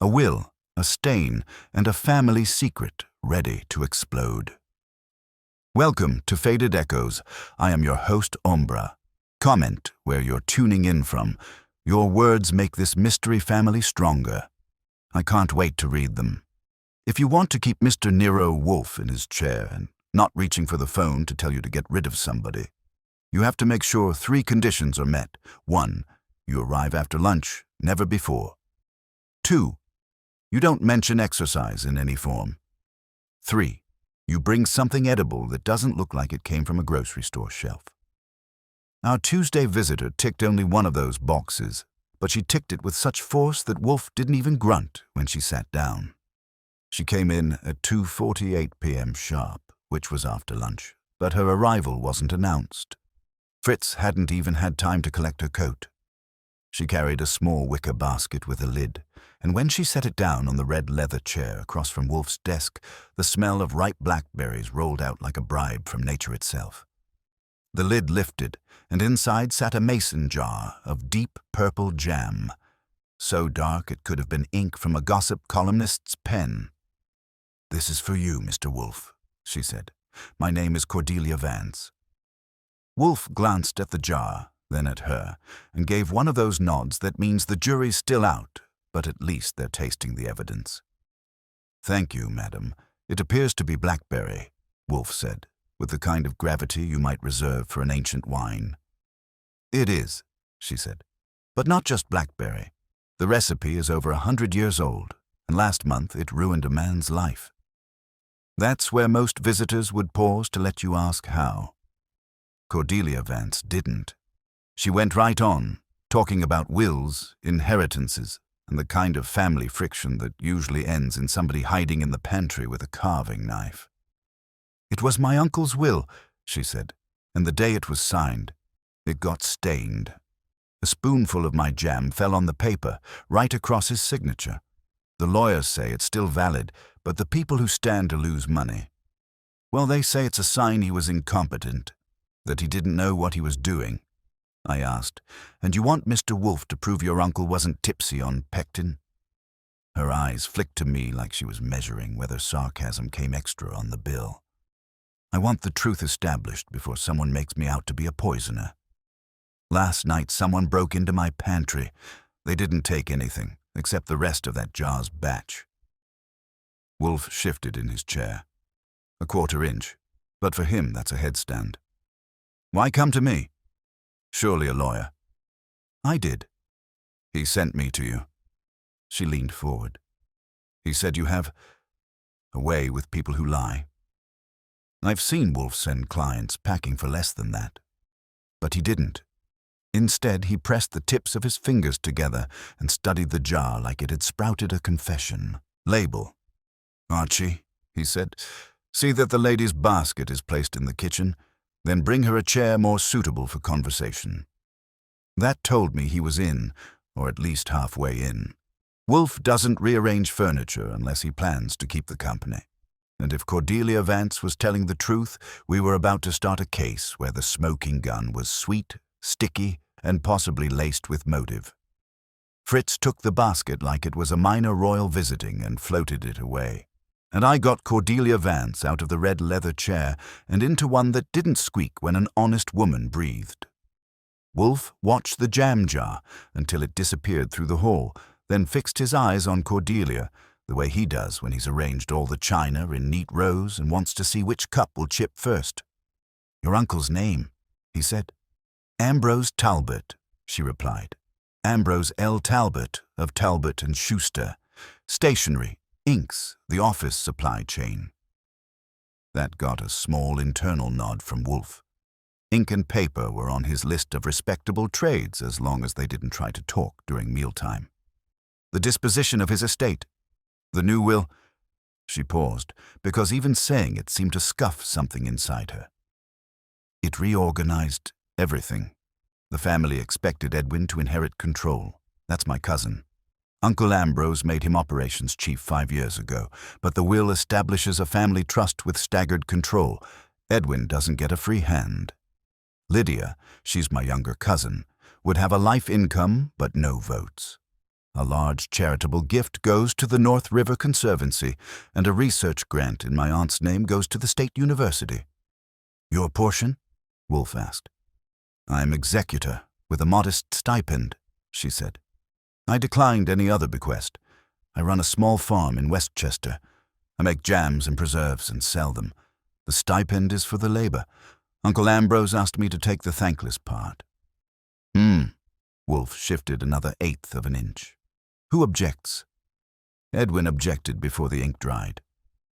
A will, a stain, and a family secret ready to explode. Welcome to Faded Echoes. I am your host, Ombra. Comment where you're tuning in from. Your words make this mystery family stronger. I can't wait to read them. If you want to keep Mr. Nero Wolfe in his chair and not reaching for the phone to tell you to get rid of somebody, you have to make sure 3 conditions are met. 1. You arrive after lunch, never before. 2. You don't mention exercise in any form. 3. You bring something edible that doesn't look like it came from a grocery store shelf. Our Tuesday visitor ticked only one of those boxes, but she ticked it with such force that Wolfe didn't even grunt when she sat down. She came in at 2:48 p.m. sharp, which was after lunch, but her arrival wasn't announced. Fritz hadn't even had time to collect her coat. She carried a small wicker basket with a lid, and when she set it down on the red leather chair across from Wolfe's desk, the smell of ripe blackberries rolled out like a bribe from nature itself. The lid lifted, and inside sat a mason jar of deep purple jam, so dark it could have been ink from a gossip columnist's pen. "This is for you, Mr. Wolfe," she said. "My name is Cordelia Vance." Wolfe glanced at the jar, then at her, and gave one of those nods that means the jury's still out, but at least they're tasting the evidence. "Thank you, madam. It appears to be blackberry," Wolfe said, with the kind of gravity you might reserve for an ancient wine. "It is," she said, "but not just blackberry. The recipe is over 100 years old, and last month it ruined a man's life." That's where most visitors would pause to let you ask how. Cordelia Vance didn't. She went right on, talking about wills, inheritances, and the kind of family friction that usually ends in somebody hiding in the pantry with a carving knife. "It was my uncle's will," she said, "and the day it was signed, it got stained. A spoonful of my jam fell on the paper, right across his signature. The lawyers say it's still valid, but the people who stand to lose money, well, they say it's a sign he was incompetent, that he didn't know what he was doing." I asked, "And you want Mr. Wolfe to prove your uncle wasn't tipsy on pectin?" Her eyes flicked to me like she was measuring whether sarcasm came extra on the bill. "I want the truth established before someone makes me out to be a poisoner. Last night someone broke into my pantry. They didn't take anything, except the rest of that jar's batch." Wolfe shifted in his chair. "A 1/4 inch, but for him that's a headstand. Why come to me? Surely a lawyer." "I did." "He sent me to you." She leaned forward. "He said you have a way with people who lie. I've seen Wolfe send clients packing for less than that. But he didn't. Instead, he pressed the tips of his fingers together and studied the jar like it had sprouted a confession. Label. 'Archie,' he said, 'see that the lady's basket is placed in the kitchen, then bring her a chair more suitable for conversation.' That told me he was in, or at least halfway in. Wolfe doesn't rearrange furniture unless he plans to keep the company. And if Cordelia Vance was telling the truth, we were about to start a case where the smoking gun was sweet, sticky, and possibly laced with motive. Fritz took the basket like it was a minor royal visiting and floated it away. And I got Cordelia Vance out of the red leather chair and into one that didn't squeak when an honest woman breathed. Wolfe watched the jam jar until it disappeared through the hall, then fixed his eyes on Cordelia, the way he does when he's arranged all the china in neat rows and wants to see which cup will chip first. "Your uncle's name," he said. "Ambrose Talbot," she replied. "Ambrose L. Talbot of Talbot and Schuster. Stationery, inks, the office supply chain." That got a small internal nod from Wolfe. Ink and paper were on his list of respectable trades as long as they didn't try to talk during mealtime. The disposition of his estate. The new will. She paused, because even saying it seemed to scuff something inside her. It reorganized everything. The family expected Edwin to inherit control. That's my cousin. Uncle Ambrose made him operations chief 5 years ago, but the will establishes a family trust with staggered control. Edwin doesn't get a free hand. Lydia, she's my younger cousin, would have a life income but no votes. A large charitable gift goes to the North River Conservancy, and a research grant in my aunt's name goes to the State University. Your portion? Wolfe asked. I am executor, with a modest stipend, she said. I declined any other bequest. I run a small farm in Westchester. I make jams and preserves and sell them. The stipend is for the labor. Uncle Ambrose asked me to take the thankless part. Wolfe shifted another eighth of an inch. Who objects? Edwin objected before the ink dried.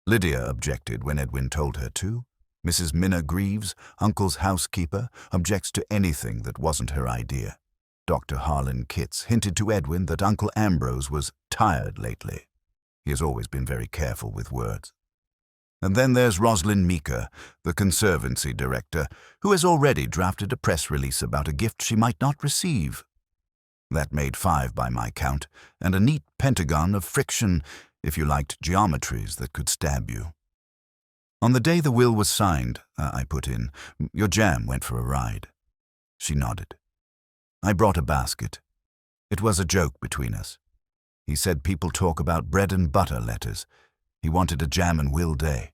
Lydia objected when Edwin told her to. Mrs. Minna Greaves, Uncle's housekeeper, objects to anything that wasn't her idea. Dr. Harlan Kitts hinted to Edwin that Uncle Ambrose was tired lately. He has always been very careful with words. And then there's Rosalind Meeker, the Conservancy director, who has already drafted a press release about a gift she might not receive. That made 5 by my count, and a neat pentagon of friction, if you liked geometries that could stab you. On the day the will was signed, I put in, your jam went for a ride. She nodded. I brought a basket. It was a joke between us. He said people talk about bread and butter letters. He wanted a jam and will day.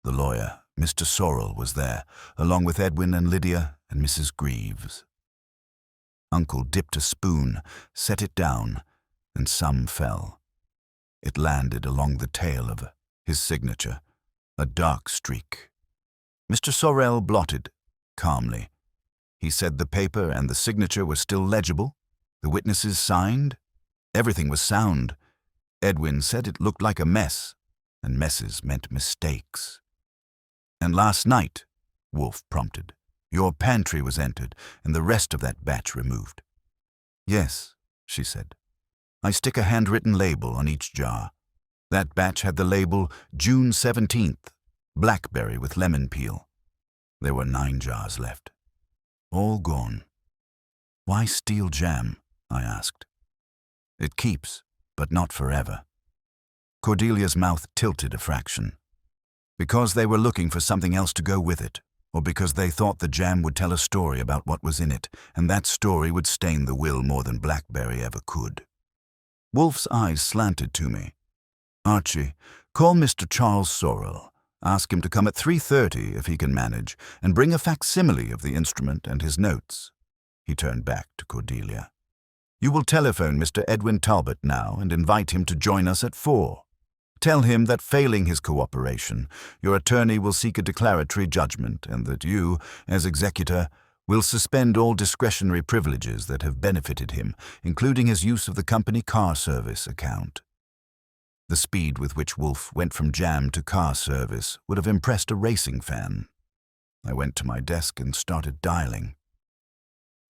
The lawyer, Mr. Sorrell, was there, along with Edwin and Lydia and Mrs. Greaves. Uncle dipped a spoon, set it down, and some fell. It landed along the tail of his signature, a dark streak. Mr. Sorrell blotted, calmly. He said the paper and the signature were still legible, the witnesses signed, everything was sound. Edwin said it looked like a mess, and messes meant mistakes. And last night, Wolfe prompted, your pantry was entered and the rest of that batch removed. Yes, she said. I stick a handwritten label on each jar. That batch had the label June 17th, blackberry with lemon peel. There were 9 jars left. All gone. Why steal jam? I asked. It keeps, but not forever. Cordelia's mouth tilted a fraction. Because they were looking for something else to go with it, or because they thought the jam would tell a story about what was in it, and that story would stain the will more than blackberry ever could. Wolfe's eyes slanted to me. Archie, call Mr. Charles Sorrell. Ask him to come at 3:30 if he can manage, and bring a facsimile of the instrument and his notes. He turned back to Cordelia. You will telephone Mr. Edwin Talbot now and invite him to join us at 4. Tell him that failing his cooperation, your attorney will seek a declaratory judgment and that you, as executor, will suspend all discretionary privileges that have benefited him, including his use of the company car service account. The speed with which Wolfe went from jam to car service would have impressed a racing fan. I went to my desk and started dialing.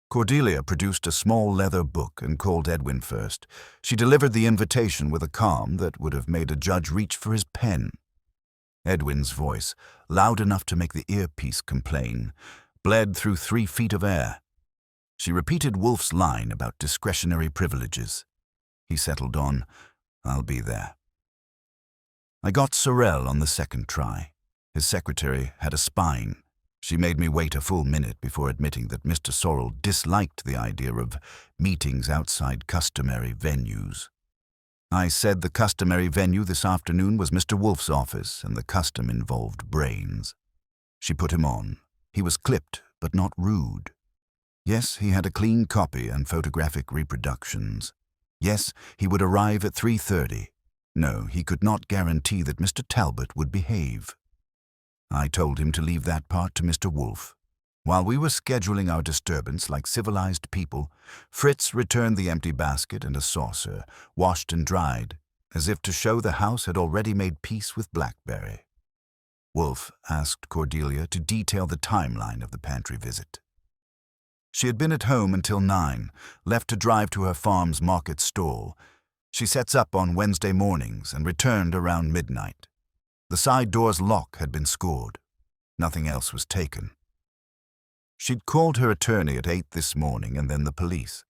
Cordelia produced a small leather book and called Edwin first. She delivered the invitation with a calm that would have made a judge reach for his pen. Edwin's voice, loud enough to make the earpiece complain, bled through 3 feet of air. She repeated Wolfe's line about discretionary privileges. He settled on, I'll be there. I got Sorrell on the second try. His secretary had a spine. She made me wait a full minute before admitting that Mr. Sorrell disliked the idea of meetings outside customary venues. I said the customary venue this afternoon was Mr. Wolfe's office, and the custom involved brains. She put him on. He was clipped, but not rude. Yes, he had a clean copy and photographic reproductions. Yes, he would arrive at 3:30. No, he could not guarantee that Mr. Talbot would behave. I told him to leave that part to Mr. Wolfe. While we were scheduling our disturbance like civilized people, Fritz returned the empty basket and a saucer, washed and dried, as if to show the house had already made peace with blackberry. Wolfe asked Cordelia to detail the timeline of the pantry visit. She had been at home until 9, left to drive to her farm's market stall. She sets up on Wednesday mornings and returned around midnight. The side door's lock had been scored. Nothing else was taken. She'd called her attorney at 8 this morning and then the police.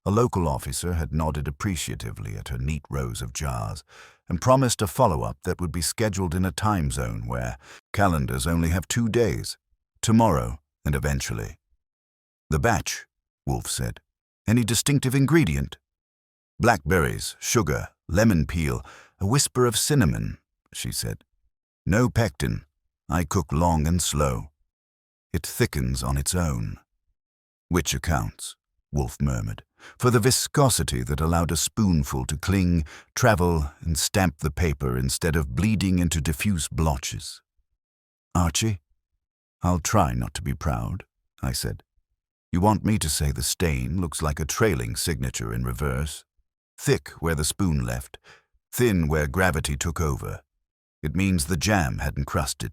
A local officer had nodded appreciatively at her neat rows of jars and promised a follow-up that would be scheduled in a time zone where calendars only have 2 days, tomorrow and eventually. The batch, Wolfe said. Any distinctive ingredient? Blackberries, sugar, lemon peel, a whisper of cinnamon, she said. No pectin. I cook long and slow. It thickens on its own. Which accounts, Wolfe murmured, for the viscosity that allowed a spoonful to cling, travel, and stamp the paper instead of bleeding into diffuse blotches. Archie, I'll try not to be proud, I said. You want me to say the stain looks like a trailing signature in reverse? Thick where the spoon left, thin where gravity took over. It means the jam hadn't crusted.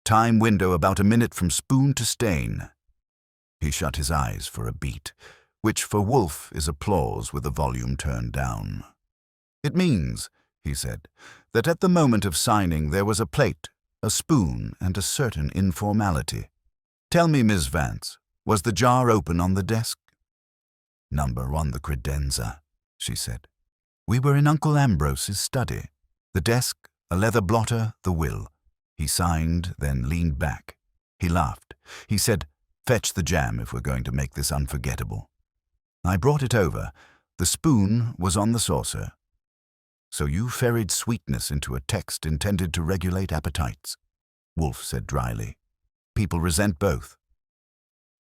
Time window about a minute from spoon to stain. He shut his eyes for a beat, which for Wolfe is applause with the volume turned down. It means, he said, that at the moment of signing there was a plate, a spoon, and a certain informality. Tell me, Miss Vance, was the jar open on the desk? Number on the credenza, she said. We were in Uncle Ambrose's study. The desk, a leather blotter, the will. He signed, then leaned back. He laughed. He said, fetch the jam if we're going to make this unforgettable. I brought it over. The spoon was on the saucer. So you ferried sweetness into a text intended to regulate appetites, Wolfe said dryly. People resent both.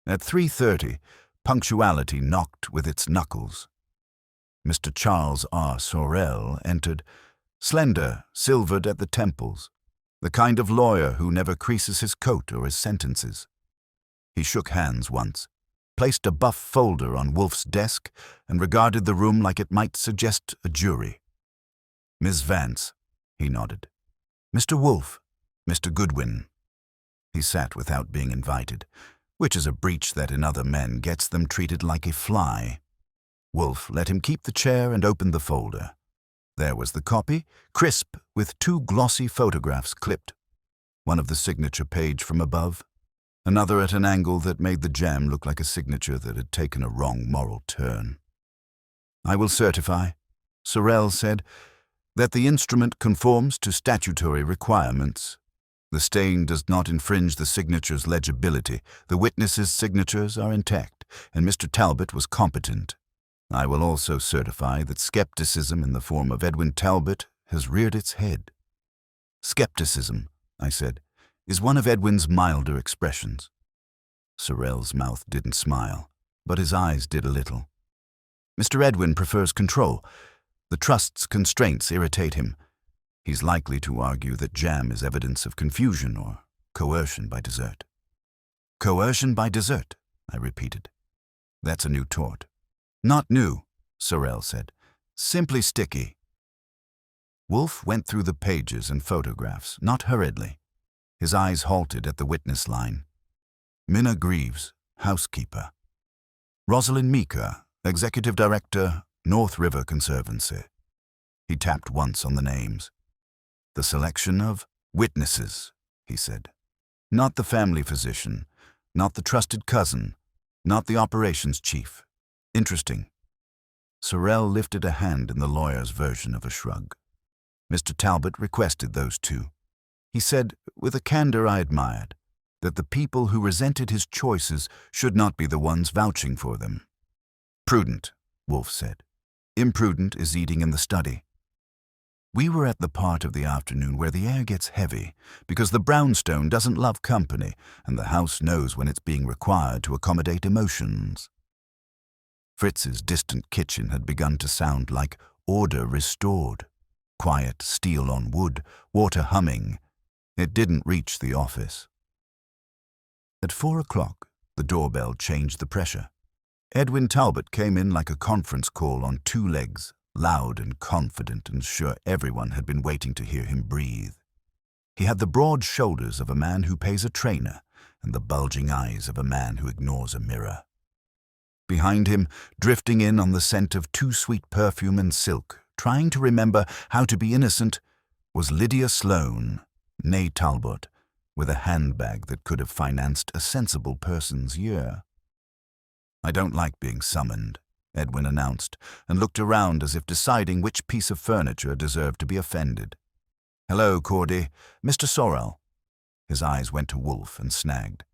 At 3:30, punctuality knocked with its knuckles. Mr. Charles R. Sorel entered, slender, silvered at the temples, the kind of lawyer who never creases his coat or his sentences. He shook hands once, placed a buff folder on Wolfe's desk, and regarded the room like it might suggest a jury. Miss Vance, he nodded. Mr. Wolfe, Mr. Goodwin. He sat without being invited, which is a breach that in other men gets them treated like a fly. Wolfe let him keep the chair and opened the folder. There was the copy, crisp, with 2 glossy photographs clipped. One of the signature page from above, another at an angle that made the jam look like a signature that had taken a wrong moral turn. I will certify, Sorel said, that the instrument conforms to statutory requirements. The stain does not infringe the signature's legibility. The witnesses' signatures are intact, and Mr. Talbot was competent. I will also certify that skepticism in the form of Edwin Talbot has reared its head. Skepticism, I said, is one of Edwin's milder expressions. Sorel's mouth didn't smile, but his eyes did a little. Mr. Edwin prefers control. The trust's constraints irritate him. He's likely to argue that jam is evidence of confusion or coercion by desert. Coercion by desert, I repeated. That's a new tort. Not new, Sorel said. Simply sticky. Wolfe went through the pages and photographs, not hurriedly. His eyes halted at the witness line. Minna Greaves, housekeeper. Rosalind Meeker, executive director, North River Conservancy. He tapped once on the names. The selection of witnesses, he said. Not the family physician, not the trusted cousin, not the operations chief. Interesting. Sorel lifted a hand in the lawyer's version of a shrug. Mr. Talbot requested those 2. He said, with a candor I admired, that the people who resented his choices should not be the ones vouching for them. Prudent, Wolfe said. Imprudent is eating in the study. We were at the part of the afternoon where the air gets heavy, because the brownstone doesn't love company, and the house knows when it's being required to accommodate emotions. Fritz's distant kitchen had begun to sound like order restored. Quiet steel on wood, water humming. It didn't reach the office. At 4 o'clock, the doorbell changed the pressure. Edwin Talbot came in like a conference call on 2 legs, loud and confident and sure everyone had been waiting to hear him breathe. He had the broad shoulders of a man who pays a trainer and the bulging eyes of a man who ignores a mirror. Behind him, drifting in on the scent of too sweet perfume and silk, trying to remember how to be innocent, was Lydia Sloane, née Talbot, with a handbag that could have financed a sensible person's year. I don't like being summoned, Edwin announced, and looked around as if deciding which piece of furniture deserved to be offended. Hello, Cordy. Mr. Sorel. His eyes went to Wolfe and snagged.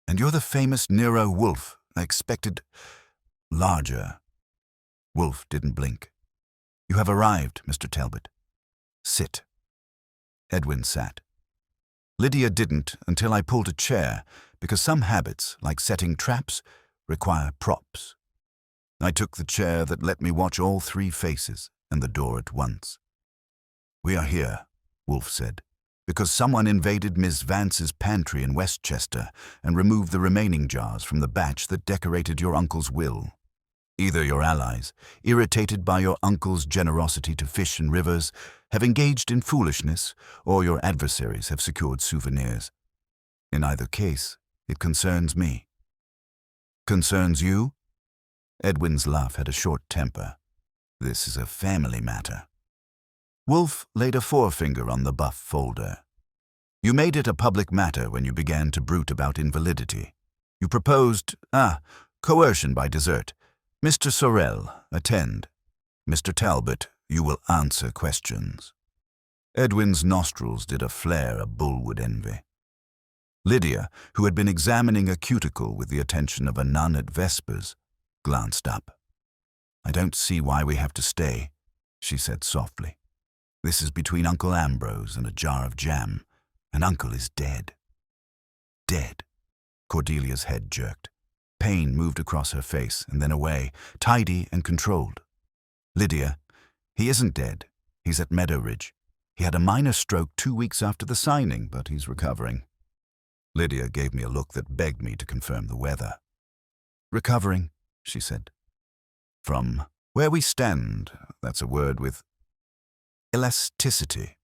And you're the famous Nero Wolfe. I expected larger. Wolfe didn't blink. You have arrived, Mr. Talbot. Sit. Edwin sat. Lydia didn't until I pulled a chair, because some habits, like setting traps, require props. I took the chair that let me watch all three faces and the door at once. We are here, Wolfe said, because someone invaded Miss Vance's pantry in Westchester and removed the remaining jars from the batch that decorated your uncle's will. Either your allies, irritated by your uncle's generosity to fish and rivers, have engaged in foolishness, or your adversaries have secured souvenirs. In either case, it concerns me. Concerns you? Edwin's laugh had a short temper. This is a family matter. Wolfe laid a forefinger on the buff folder. You made it a public matter when you began to bruit about invalidity. You proposed, coercion by desert. Mr. Sorel, attend. Mr. Talbot, you will answer questions. Edwin's nostrils did a flare a bull would envy. Lydia, who had been examining a cuticle with the attention of a nun at vespers, glanced up. I don't see why we have to stay, she said softly. This is between Uncle Ambrose and a jar of jam, and Uncle is dead. Dead. Cordelia's head jerked. Pain moved across her face and then away, tidy and controlled. Lydia, he isn't dead. He's at Meadow Ridge. He had a minor stroke 2 weeks after the signing, but he's recovering. Lydia gave me a look that begged me to confirm the weather. Recovering, she said. From where we stand, that's a word with elasticity.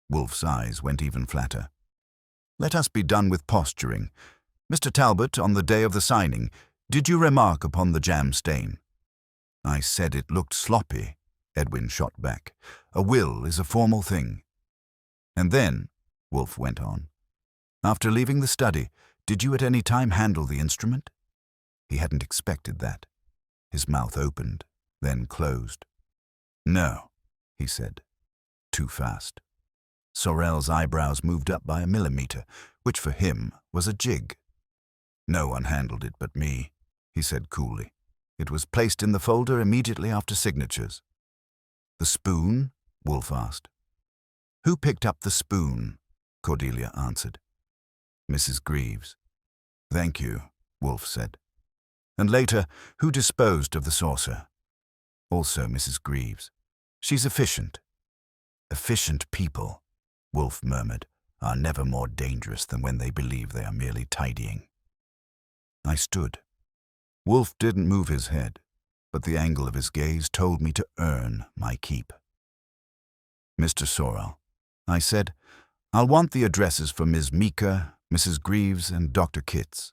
Wolfe's eyes went even flatter. Let us be done with posturing. Mr. Talbot, on the day of the signing, did you remark upon the jam stain? I said it looked sloppy, Edwin shot back. A will is a formal thing. And then, Wolfe went on, after leaving the study, did you at any time handle the instrument? He hadn't expected that. His mouth opened, then closed. No, he said. Too fast. Sorel's eyebrows moved up by a millimeter, which for him was a jig. No one handled it but me, he said coolly. It was placed in the folder immediately after signatures. The spoon? Wolfe asked. Who picked up the spoon? Cordelia answered. Mrs. Greaves. Thank you, Wolfe said. And later, who disposed of the saucer? Also Mrs. Greaves. She's efficient. Efficient people, Wolfe murmured, are never more dangerous than when they believe they are merely tidying. I stood. Wolfe didn't move his head, but the angle of his gaze told me to earn my keep. Mr. Sorrel, I said, I'll want the addresses for Ms. Meeker, Mrs. Greaves, and Dr. Kitts.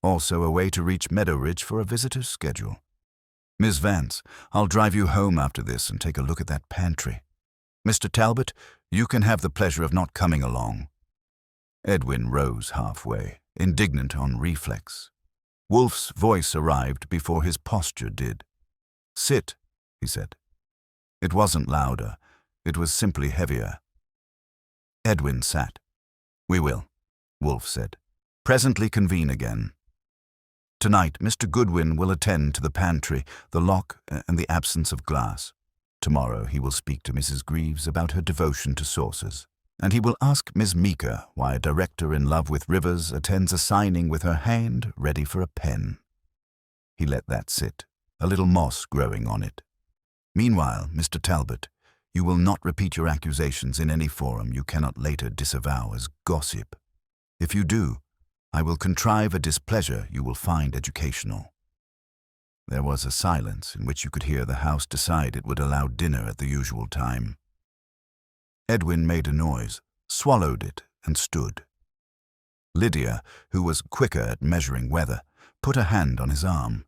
Also a way to reach Meadow Ridge for a visitor's schedule. Miss Vance, I'll drive you home after this and take a look at that pantry. Mr. Talbot, you can have the pleasure of not coming along. Edwin rose halfway, indignant on reflex. Wolfe's voice arrived before his posture did. Sit, he said. It wasn't louder. It was simply heavier. Edwin sat. We will, Wolfe said. Presently convene again. Tonight, Mr. Goodwin will attend to the pantry, the lock, and the absence of glass. Tomorrow he will speak to Mrs. Greaves about her devotion to saucers, and he will ask Miss Meeker why a director in love with rivers attends a signing with her hand ready for a pen. He let that sit, a little moss growing on it. Meanwhile, Mr. Talbot, you will not repeat your accusations in any forum you cannot later disavow as gossip. If you do, I will contrive a displeasure you will find educational. There was a silence in which you could hear the house decide it would allow dinner at the usual time. Edwin made a noise, swallowed it, and stood. Lydia, who was quicker at measuring weather, put a hand on his arm.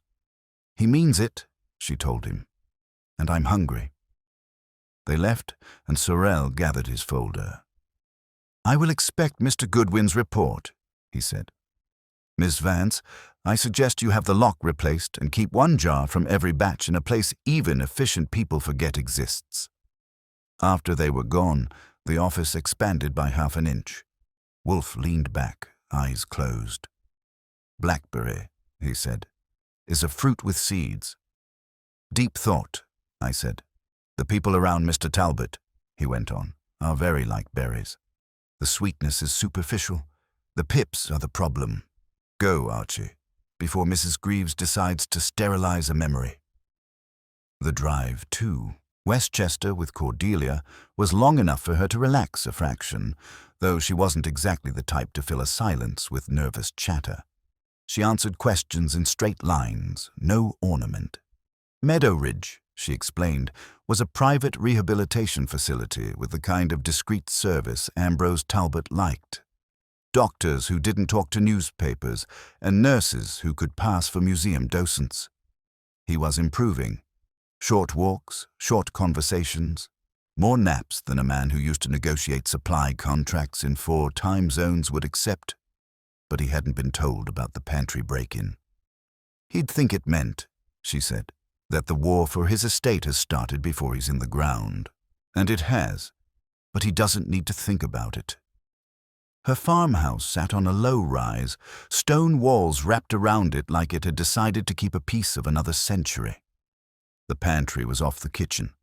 He means it, she told him, and I'm hungry. They left, and Sorel gathered his folder. I will expect Mr. Goodwin's report, he said. Miss Vance, I suggest you have the lock replaced and keep one jar from every batch in a place even efficient people forget exists. After they were gone, the office expanded by half an inch. Wolfe leaned back, eyes closed. Blackberry, he said, is a fruit with seeds. Deep thought, I said. The people around Mr. Talbot, he went on, are very like berries. The sweetness is superficial. The pips are the problem. Go, Archie, before Mrs. Greaves decides to sterilize a memory. The drive to Westchester with Cordelia was long enough for her to relax a fraction, though she wasn't exactly the type to fill a silence with nervous chatter. She answered questions in straight lines, no ornament. Meadow Ridge, she explained, was a private rehabilitation facility with the kind of discreet service Ambrose Talbot liked. Doctors who didn't talk to newspapers, and nurses who could pass for museum docents. He was improving. Short walks, short conversations, more naps than a man who used to negotiate supply contracts in 4 time zones would accept. But he hadn't been told about the pantry break-in. He'd think it meant, she said, that the war for his estate has started before he's in the ground. And it has, but he doesn't need to think about it. Her farmhouse sat on a low rise, stone walls wrapped around it like it had decided to keep a piece of another century. The pantry was off the kitchen.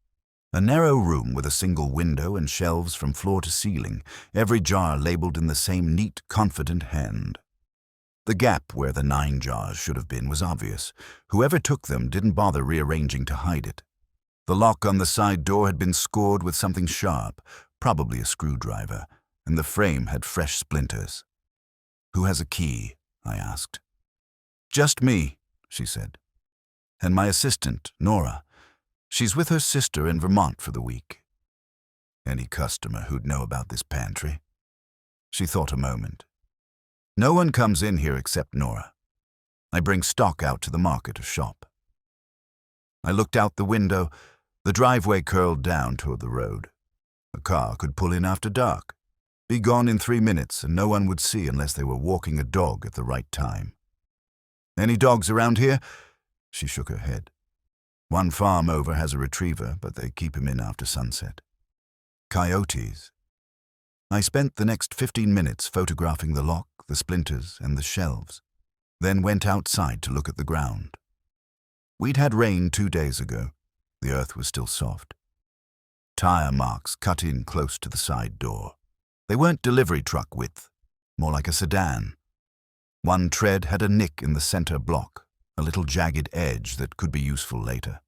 A narrow room with a single window and shelves from floor to ceiling, every jar labeled in the same neat, confident hand. The gap where the 9 jars should have been was obvious. Whoever took them didn't bother rearranging to hide it. The lock on the side door had been scored with something sharp, probably a screwdriver, and the frame had fresh splinters. "Who has a key?" I asked. "Just me," she said. "And my assistant, Nora. She's with her sister in Vermont for the week." Any customer who'd know about this pantry? She thought a moment. "No one comes in here except Nora. I bring stock out to the market or shop." I looked out the window. The driveway curled down toward the road. A car could pull in after dark, be gone in 3 minutes, and no one would see unless they were walking a dog at the right time. "Any dogs around here?" She shook her head. "One farm over has a retriever, but they keep him in after sunset." "Coyotes." I spent the next 15 minutes photographing the lock, the splinters, and the shelves, then went outside to look at the ground. We'd had rain 2 days ago. The earth was still soft. Tire marks cut in close to the side door. They weren't delivery truck width, more like a sedan. One tread had a nick in the center block, a little jagged edge that could be useful later.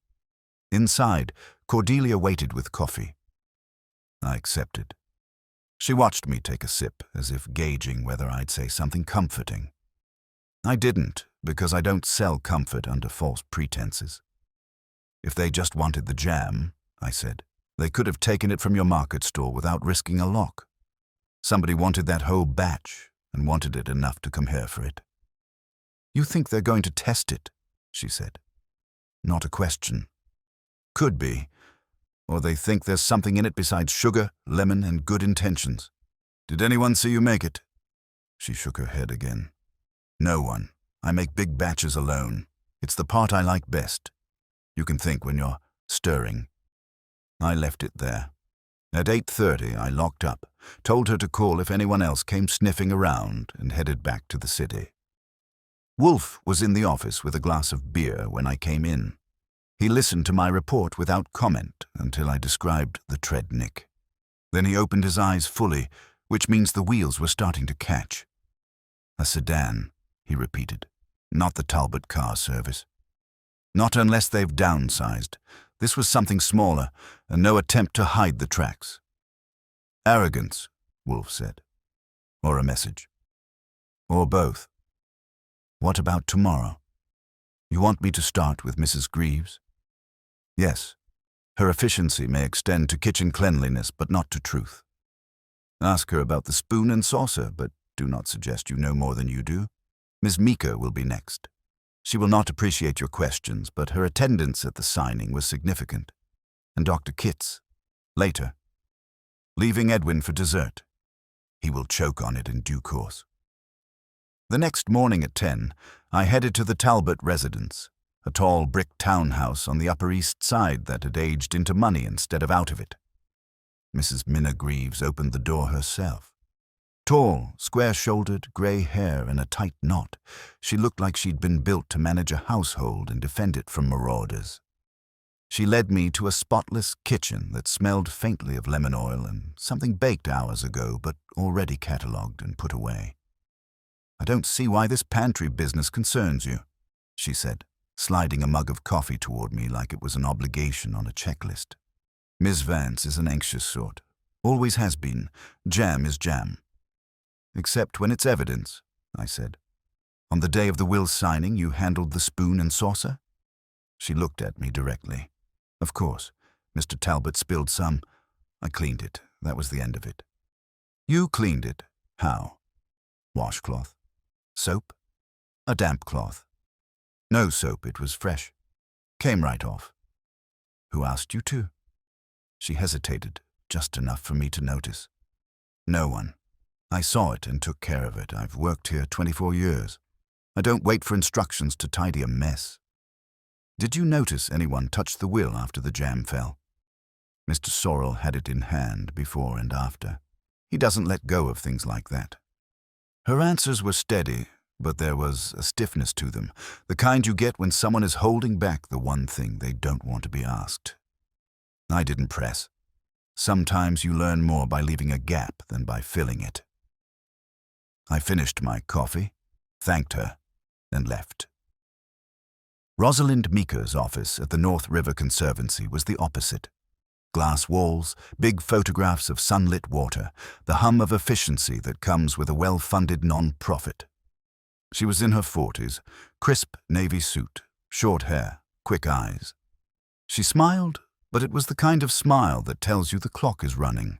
Inside, Cordelia waited with coffee. I accepted. She watched me take a sip, as if gauging whether I'd say something comforting. I didn't, because I don't sell comfort under false pretenses. "If they just wanted the jam," I said, "they could have taken it from your market store without risking a lock. Somebody wanted that whole batch, and wanted it enough to come here for it." "You think they're going to test it?" she said. "Not a question. Could be. Or they think there's something in it besides sugar, lemon, and good intentions. Did anyone see you make it?" She shook her head again. "No one. I make big batches alone. It's the part I like best. You can think when you're stirring." I left it there. At 8:30, I locked up, told her to call if anyone else came sniffing around, and headed back to the city. Wolfe was in the office with a glass of beer when I came in. He listened to my report without comment until I described the tread nick. Then he opened his eyes fully, which means the wheels were starting to catch. "A sedan," he repeated. "Not the Talbot car service. Not unless they've downsized. This was something smaller, and no attempt to hide the tracks." "Arrogance," Wolfe said. "Or a message." "Or both." "What about tomorrow? You want me to start with Mrs. Greaves?" "Yes. Her efficiency may extend to kitchen cleanliness, but not to truth. Ask her about the spoon and saucer, but do not suggest you know more than you do. Miss Meeker will be next. She will not appreciate your questions, but her attendance at the signing was significant. And Dr. Kitts. Later. Leaving Edwin for dessert. He will choke on it in due course." The next morning at 10, I headed to the Talbot residence, a tall brick townhouse on the Upper East Side that had aged into money instead of out of it. Mrs. Minna Greaves opened the door herself. Tall, square-shouldered, grey hair in a tight knot, she looked like she'd been built to manage a household and defend it from marauders. She led me to a spotless kitchen that smelled faintly of lemon oil and something baked hours ago but already catalogued and put away. "I don't see why this pantry business concerns you," she said, sliding a mug of coffee toward me like it was an obligation on a checklist. "Miss Vance is an anxious sort. Always has been. Jam is jam." "Except when it's evidence," I said. "On the day of the will signing, you handled the spoon and saucer?" She looked at me directly. "Of course. Mr. Talbot spilled some. I cleaned it. That was the end of it." "You cleaned it? How?" "Washcloth." "Soap?" "A damp cloth." "No soap. It was fresh. Came right off." "Who asked you to?" She hesitated, just enough for me to notice. "No one. I saw it and took care of it. I've worked here 24 years. I don't wait for instructions to tidy a mess." "Did you notice anyone touch the will after the jam fell?" Mr. Sorrell had it in hand before and after. He doesn't let go of things like that. Her answers were steady, but there was a stiffness to them, the kind you get when someone is holding back the one thing they don't want to be asked. I didn't press. Sometimes you learn more by leaving a gap than by filling it. I finished my coffee, thanked her, and left. Rosalind Meeker's office at the North River Conservancy was the opposite. Glass walls, big photographs of sunlit water, the hum of efficiency that comes with a well-funded non-profit. She was in her 40s, crisp navy suit, short hair, quick eyes. She smiled, but it was the kind of smile that tells you the clock is running.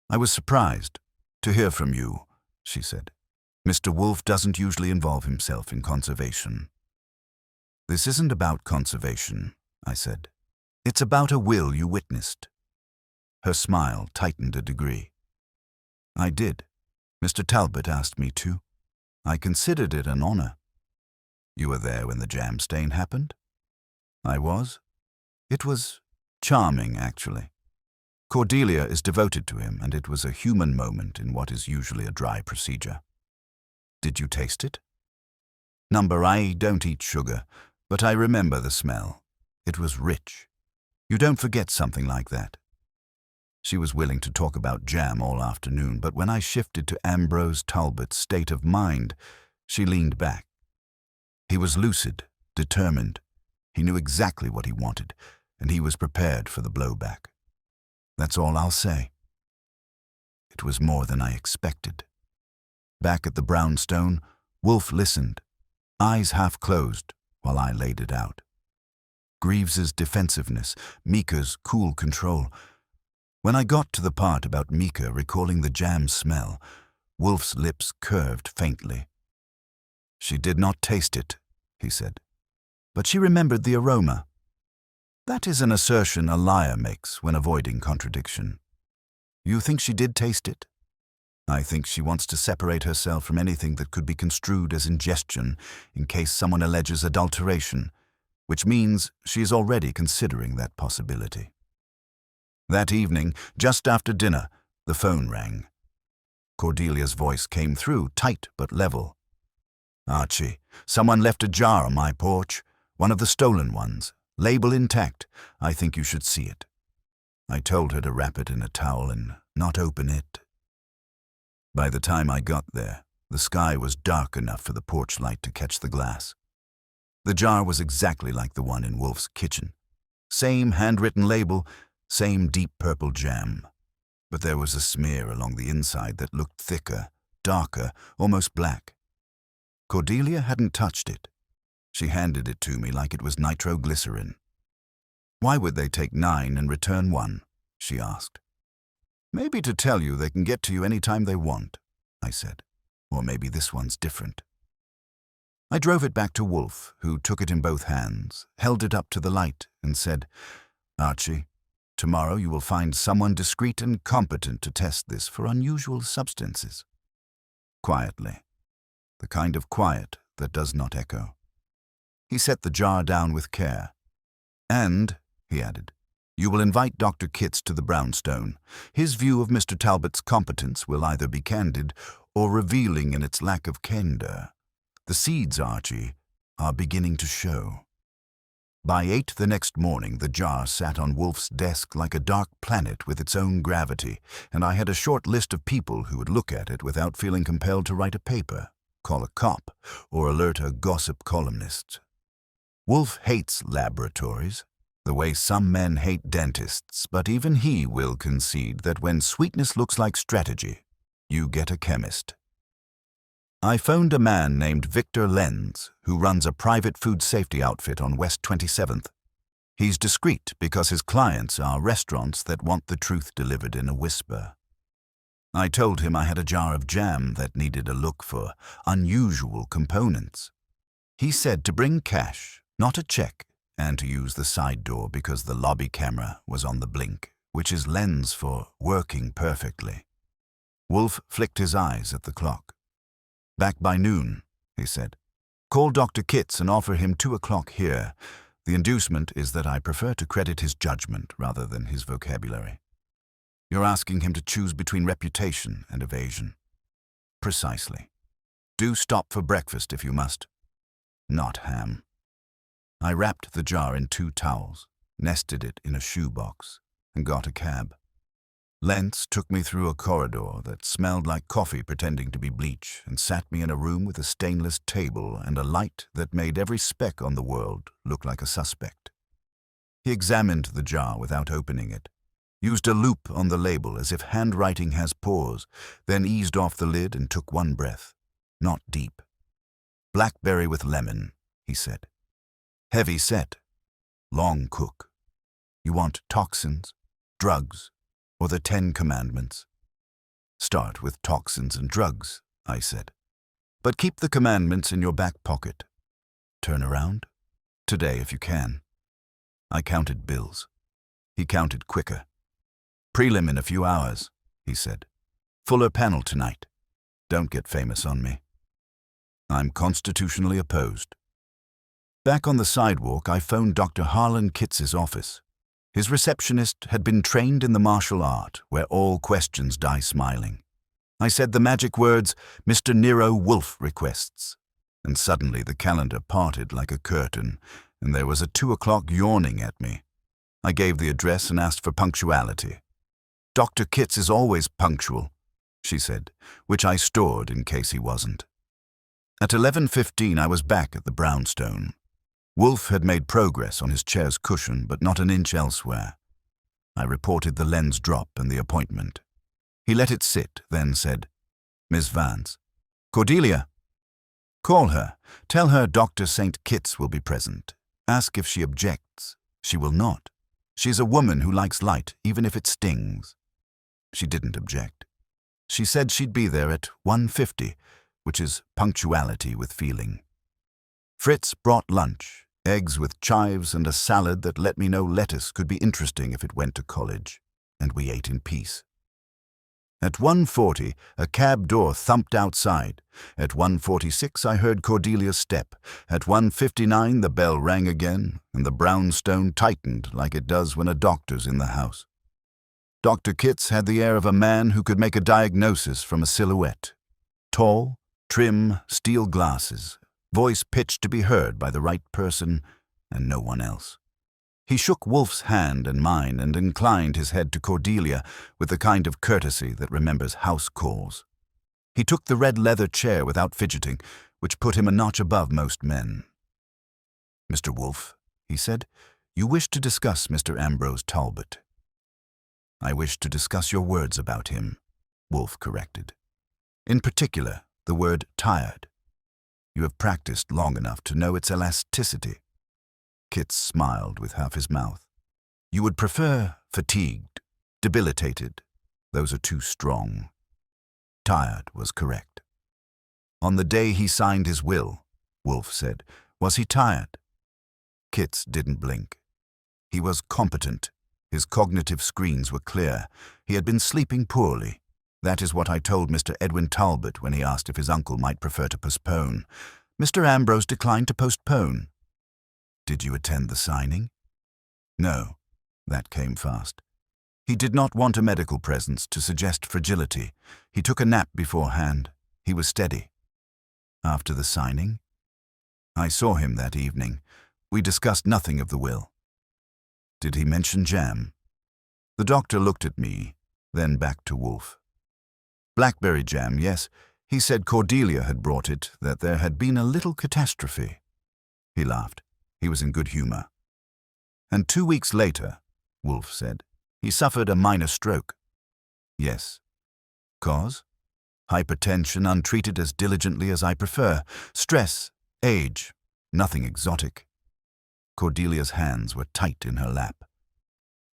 "I was surprised to hear from you," she said. "Mr. Wolfe doesn't usually involve himself in conservation." "This isn't about conservation," I said. "It's about a will you witnessed." Her smile tightened a degree. "I did. Mr. Talbot asked me to. I considered it an honor." "You were there when the jam stain happened?" "I was. It was charming, actually. Cordelia is devoted to him, and it was a human moment in what is usually a dry procedure." "Did you taste it?" I don't eat sugar, but I remember the smell. It was rich. You don't forget something like that." She was willing to talk about jam all afternoon, but when I shifted to Ambrose Talbot's state of mind, she leaned back. He was lucid, determined. He knew exactly what he wanted, and he was prepared for the blowback. That's all I'll say. It was more than I expected. Back at the brownstone, Wolfe listened, eyes half closed, while I laid it out. Greaves's defensiveness, Meeker's cool control. When I got to the part about Meeker recalling the jam smell, Wolfe's lips curved faintly. "She did not taste it," he said, "but she remembered the aroma." That is an assertion a liar makes when avoiding contradiction. "You think she did taste it?" "I think she wants to separate herself from anything that could be construed as ingestion in case someone alleges adulteration, which means she is already considering that possibility." That evening, just after dinner, the phone rang. Cordelia's voice came through, tight but level. "Archie, someone left a jar on my porch, one of the stolen ones, label intact. I think you should see it." I told her to wrap it in a towel and not open it. By the time I got there, the sky was dark enough for the porch light to catch the glass. The jar was exactly like the one in Wolfe's kitchen. Same handwritten label, same deep purple jam. But there was a smear along the inside that looked thicker, darker, almost black. Cordelia hadn't touched it. She handed it to me like it was nitroglycerin. "Why would they take 9 and return 1? She asked. "Maybe to tell you they can get to you any time they want," I said. "Or maybe this one's different." I drove it back to Wolfe, who took it in both hands, held it up to the light, and said, "Archie, tomorrow you will find someone discreet and competent to test this for unusual substances." Quietly. The kind of quiet that does not echo. He set the jar down with care. "And," he added, "you will invite Dr. Kitts to the brownstone. His view of Mr. Talbot's competence will either be candid or revealing in its lack of candor. The seeds, Archie, are beginning to show." By 8 the next morning, the jar sat on Wolfe's desk like a dark planet with its own gravity, and I had a short list of people who would look at it without feeling compelled to write a paper, call a cop, or alert a gossip columnist. Wolfe hates laboratories, the way some men hate dentists, but even he will concede that when sweetness looks like strategy, you get a chemist. I phoned a man named Victor Lenz, who runs a private food safety outfit on West 27th. He's discreet because his clients are restaurants that want the truth delivered in a whisper. I told him I had a jar of jam that needed a look for unusual components. He said to bring cash, not a check, and to use the side door because the lobby camera was on the blink, which is Lenz for working perfectly. Wolfe flicked his eyes at the clock. Back by noon, he said. Call Dr. Kitts and offer him 2 o'clock here. The inducement is that I prefer to credit his judgment rather than his vocabulary. You're asking him to choose between reputation and evasion. Precisely. Do stop for breakfast if you must. Not ham. I wrapped the jar in 2 towels, nested it in a shoebox, and got a cab. Lenz took me through a corridor that smelled like coffee pretending to be bleach and sat me in a room with a stainless table and a light that made every speck on the world look like a suspect. He examined the jar without opening it, used a loop on the label as if handwriting has pores, then eased off the lid and took one breath, not deep. Blackberry with lemon, he said. Heavy set, long cook. You want toxins, drugs, or the 10 Commandments? Start with toxins and drugs, I said. But keep the commandments in your back pocket. Turn around. Today if you can. I counted bills. He counted quicker. Prelim in a few hours, he said. Fuller panel tonight. Don't get famous on me. I'm constitutionally opposed. Back on the sidewalk, I phoned Dr. Harlan Kitts' office. His receptionist had been trained in the martial art, where all questions die smiling. I said the magic words, Mr. Nero Wolfe requests, and suddenly the calendar parted like a curtain, and there was a 2 o'clock yawning at me. I gave the address and asked for punctuality. Dr. Kitts is always punctual, she said, which I stored in case he wasn't. At 11:15 I was back at the brownstone. Wolfe had made progress on his chair's cushion, but not an inch elsewhere. I reported the lens drop and the appointment. He let it sit, then said, Miss Vance. Cordelia. Call her. Tell her Dr. St. Kitts will be present. Ask if she objects. She will not. She's a woman who likes light, even if it stings. She didn't object. She said she'd be there at 1:50, which is punctuality with feeling. Fritz brought lunch, eggs with chives and a salad that let me know lettuce could be interesting if it went to college, and we ate in peace. At 1:40, a cab door thumped outside. At 1:46, I heard Cordelia's step. At 1:59, the bell rang again, and the brownstone tightened like it does when a doctor's in the house. Dr. Kitts had the air of a man who could make a diagnosis from a silhouette. Tall, trim, steel glasses, voice pitched to be heard by the right person and no one else. He shook Wolfe's hand and mine and inclined his head to Cordelia with the kind of courtesy that remembers house calls. He took the red leather chair without fidgeting, which put him a notch above most men. Mr. Wolfe, he said, you wish to discuss Mr. Ambrose Talbot. I wish to discuss your words about him, Wolfe corrected. In particular, the word tired. You have practiced long enough to know its elasticity. Kitts smiled with half his mouth. You would prefer fatigued, debilitated. Those are too strong. Tired was correct. On the day he signed his will, Wolfe said, was he tired? Kitts didn't blink. He was competent. His cognitive screens were clear. He had been sleeping poorly. That is what I told Mr. Edwin Talbot when he asked if his uncle might prefer to postpone. Mr. Ambrose declined to postpone. Did you attend the signing? No. That came fast. He did not want a medical presence to suggest fragility. He took a nap beforehand. He was steady. After the signing? I saw him that evening. We discussed nothing of the will. Did he mention jam? The doctor looked at me, then back to Wolfe. Blackberry jam, yes. He said Cordelia had brought it, that there had been a little catastrophe. He laughed. He was in good humor. And 2 weeks later, Wolfe said, he suffered a minor stroke. Yes. Cause? Hypertension untreated as diligently as I prefer. Stress, age, nothing exotic. Cordelia's hands were tight in her lap.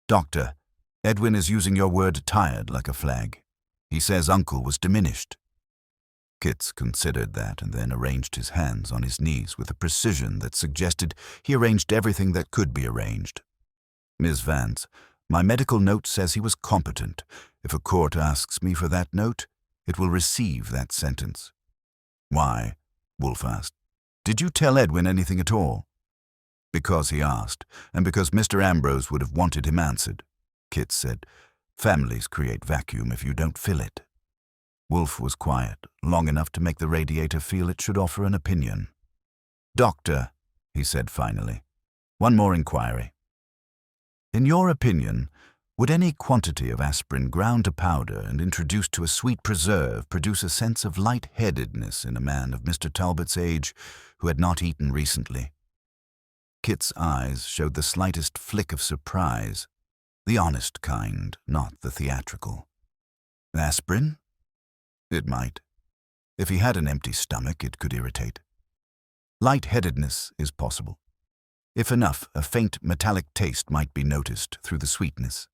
Doctor, Edwin is using your word tired like a flag. He says Uncle was diminished. Kitts considered that and then arranged his hands on his knees with a precision that suggested he arranged everything that could be arranged. Ms. Vance, my medical note says he was competent. If a court asks me for that note, it will receive that sentence. Why? Wolfe asked. Did you tell Edwin anything at all? Because he asked, and because Mr. Ambrose would have wanted him answered. Kitts said, families create vacuum if you don't fill it. Wolfe was quiet, long enough to make the radiator feel it should offer an opinion. Doctor, he said finally, one more inquiry. In your opinion, would any quantity of aspirin ground to powder and introduced to a sweet preserve produce a sense of light-headedness in a man of Mr. Talbot's age who had not eaten recently? Kit's eyes showed the slightest flick of surprise, the honest kind, not the theatrical. Aspirin? It might. If he had an empty stomach, it could irritate. Light-headedness is possible. If enough, a faint metallic taste might be noticed through the sweetness.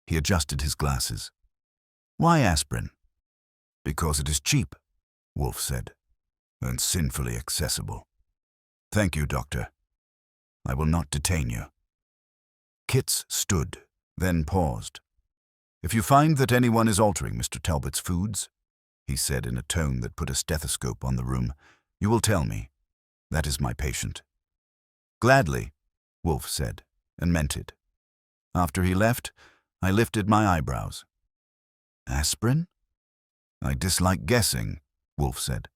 He adjusted his glasses. Why aspirin? Because it is cheap, Wolfe said, and sinfully accessible. Thank you, Doctor. I will not detain you. Kitts stood, then paused. If you find that anyone is altering Mr. Talbot's foods, he said in a tone that put a stethoscope on the room, you will tell me. That is my patient. Gladly, Wolfe said, and meant it. After he left, I lifted my eyebrows. Aspirin? I dislike guessing, Wolfe said.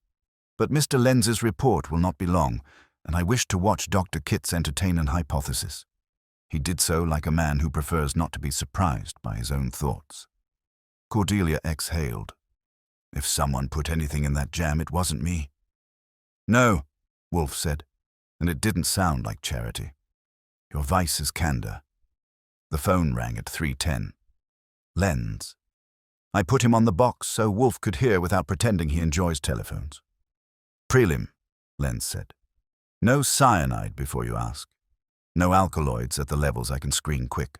But Mr. Lenz's report will not be long, and I wish to watch Dr. Kitts entertain an hypothesis. He did so like a man who prefers not to be surprised by his own thoughts. Cordelia exhaled. If someone put anything in that jam, it wasn't me. No, Wolfe said, and it didn't sound like charity. Your vice is candor. The phone rang at 3:10. Lenz. I put him on the box so Wolfe could hear without pretending he enjoys telephones. Prelim, Lenz said. No cyanide before you ask. No alkaloids at the levels I can screen quick.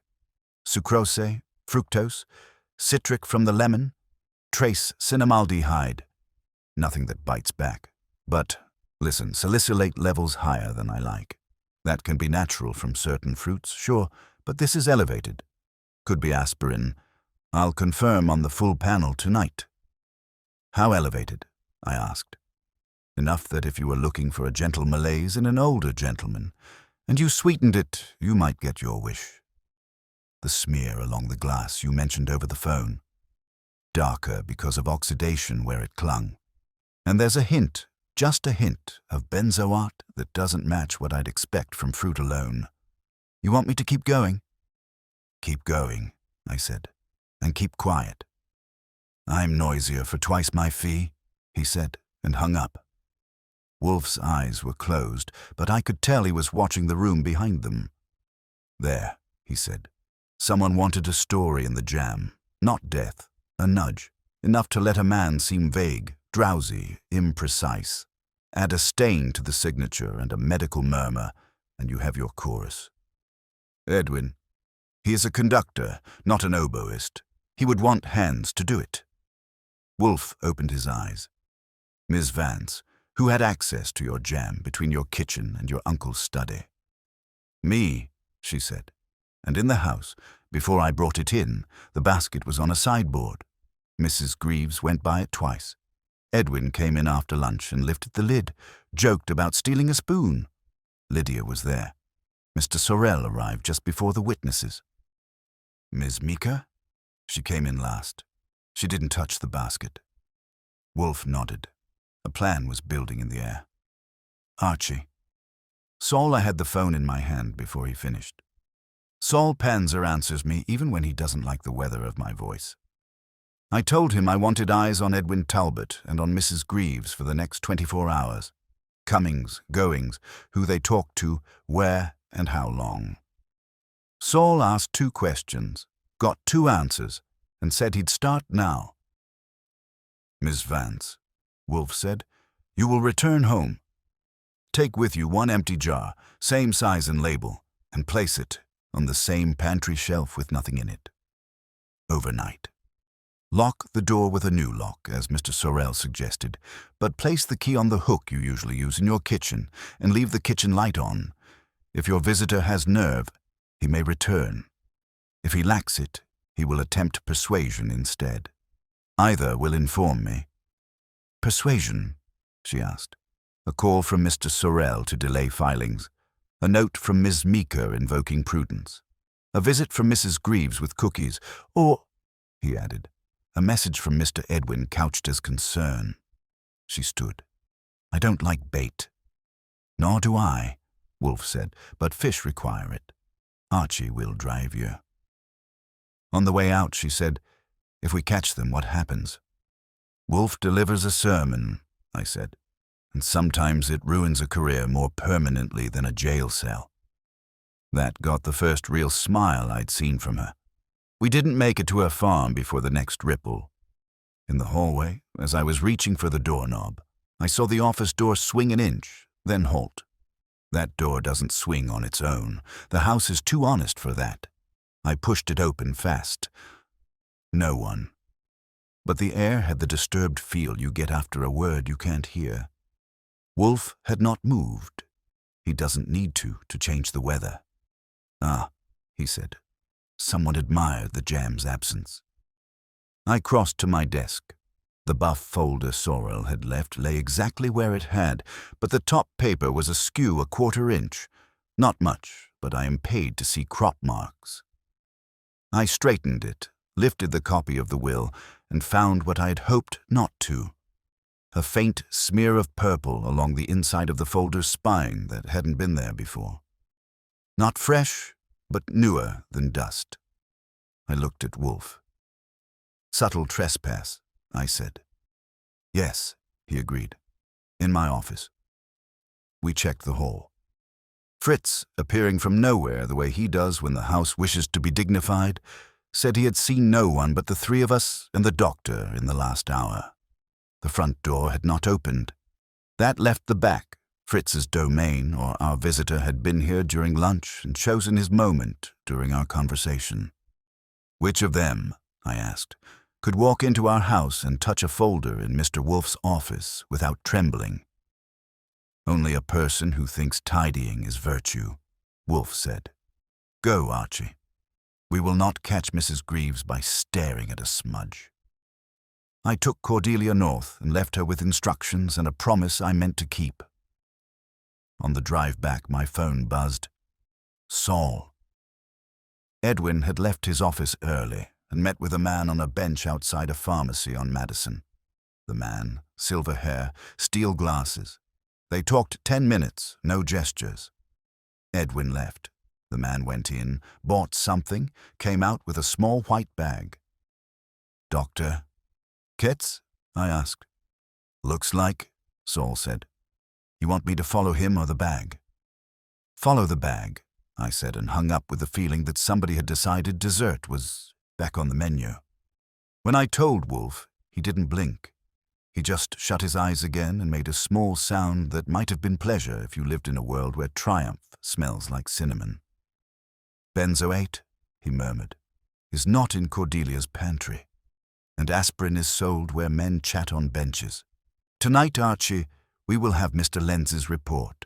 Sucrose, fructose, citric from the lemon, trace cinnamaldehyde. Nothing that bites back. But, listen, salicylate levels higher than I like. That can be natural from certain fruits, sure, but this is elevated. Could be aspirin. I'll confirm on the full panel tonight. How elevated? I asked. Enough that if you were looking for a gentle malaise in an older gentleman, and you sweetened it, you might get your wish. The smear along the glass you mentioned over the phone. Darker because of oxidation where it clung. And there's a hint, just a hint, of benzoate that doesn't match what I'd expect from fruit alone. You want me to keep going? Keep going, I said, and keep quiet. I'm noisier for twice my fee, he said, and hung up. Wolfe's eyes were closed, but I could tell he was watching the room behind them. There, he said. Someone wanted a story in the jam, not death, a nudge, enough to let a man seem vague, drowsy, imprecise. Add a stain to the signature and a medical murmur, and you have your chorus. Edwin. He is a conductor, not an oboist. He would want hands to do it. Wolfe opened his eyes. Ms. Vance, who had access to your jam between your kitchen and your uncle's study? Me, she said. And in the house, before I brought it in, the basket was on a sideboard. Mrs. Greaves went by it twice. Edwin came in after lunch and lifted the lid, joked about stealing a spoon. Lydia was there. Mr. Sorel arrived just before the witnesses. Ms. Mika? She came in last. She didn't touch the basket. Wolfe nodded. A plan was building in the air. Archie. Saul, I had the phone in my hand before he finished. Saul Panzer answers me even when he doesn't like the weather of my voice. I told him I wanted eyes on Edwin Talbot and on Mrs. Greaves for the next 24 hours. Comings, goings, who they talked to, where and how long. Saul asked 2 questions, got 2 answers, and said he'd start now. "Miss Vance," Wolfe said, "you will return home. Take with you 1 empty jar, same size and label, and place it on the same pantry shelf with nothing in it. Overnight. Lock the door with a new lock, as Mr. Sorrell suggested, but place the key on the hook you usually use in your kitchen and leave the kitchen light on. If your visitor has nerve, he may return. If he lacks it, he will attempt persuasion instead. Either will inform me." "Persuasion?" she asked. A call from Mr. Sorrell to delay filings. A note from Ms. Meeker invoking prudence. A visit from Mrs. Greaves with cookies. Or, he added, a message from Mr. Edwin couched as concern. She stood. "I don't like bait." "Nor do I," Wolfe said, "but fish require it. Archie will drive you." On the way out, she said, "If we catch them, what happens?" "Wolfe delivers a sermon," I said, "and sometimes it ruins a career more permanently than a jail cell." That got the first real smile I'd seen from her. We didn't make it to her farm before the next ripple. In the hallway, as I was reaching for the doorknob, I saw the office door swing an inch, then halt. That door doesn't swing on its own. The house is too honest for that. I pushed it open fast. No one. But the air had the disturbed feel you get after a word you can't hear. Wolfe had not moved. He doesn't need to change the weather. "Ah," he said. Someone admired the jam's absence. I crossed to my desk. The buff folder Sorrell had left lay exactly where it had, but the top paper was askew a 1/4 inch. Not much, but I am paid to see crop marks. I straightened it, lifted the copy of the will, and found what I had hoped not to. A faint smear of purple along the inside of the folder's spine that hadn't been there before. Not fresh, but newer than dust. I looked at Wolfe. "Subtle trespass," I said. "Yes," he agreed. "In my office." We checked the hall. Fritz, appearing from nowhere the way he does when the house wishes to be dignified, said he had seen no one but the 3 of us and the doctor in the last hour. The front door had not opened. That left the back, Fritz's domain, or our visitor had been here during lunch and chosen his moment during our conversation. "Which of them," I asked, "could walk into our house and touch a folder in Mr. Wolfe's office without trembling?" "Only a person who thinks tidying is virtue," Wolfe said. "Go, Archie. We will not catch Mrs. Greaves by staring at a smudge." I took Cordelia north and left her with instructions and a promise I meant to keep. On the drive back, my phone buzzed. Saul. Edwin had left his office early and met with a man on a bench outside a pharmacy on Madison. The man, silver hair, steel glasses. They talked 10 minutes, no gestures. Edwin left. The man went in, bought something, came out with a small white bag. "Doctor Kitts?" I asked. "Looks like," Saul said. "You want me to follow him or the bag?" "Follow the bag," I said, and hung up with the feeling that somebody had decided dessert was back on the menu. When I told Wolfe, he didn't blink. He just shut his eyes again and made a small sound that might have been pleasure if you lived in a world where triumph smells like cinnamon. "Benzoate," he murmured, "is not in Cordelia's pantry, and aspirin is sold where men chat on benches. Tonight, Archie, we will have Mr. Lenz's report.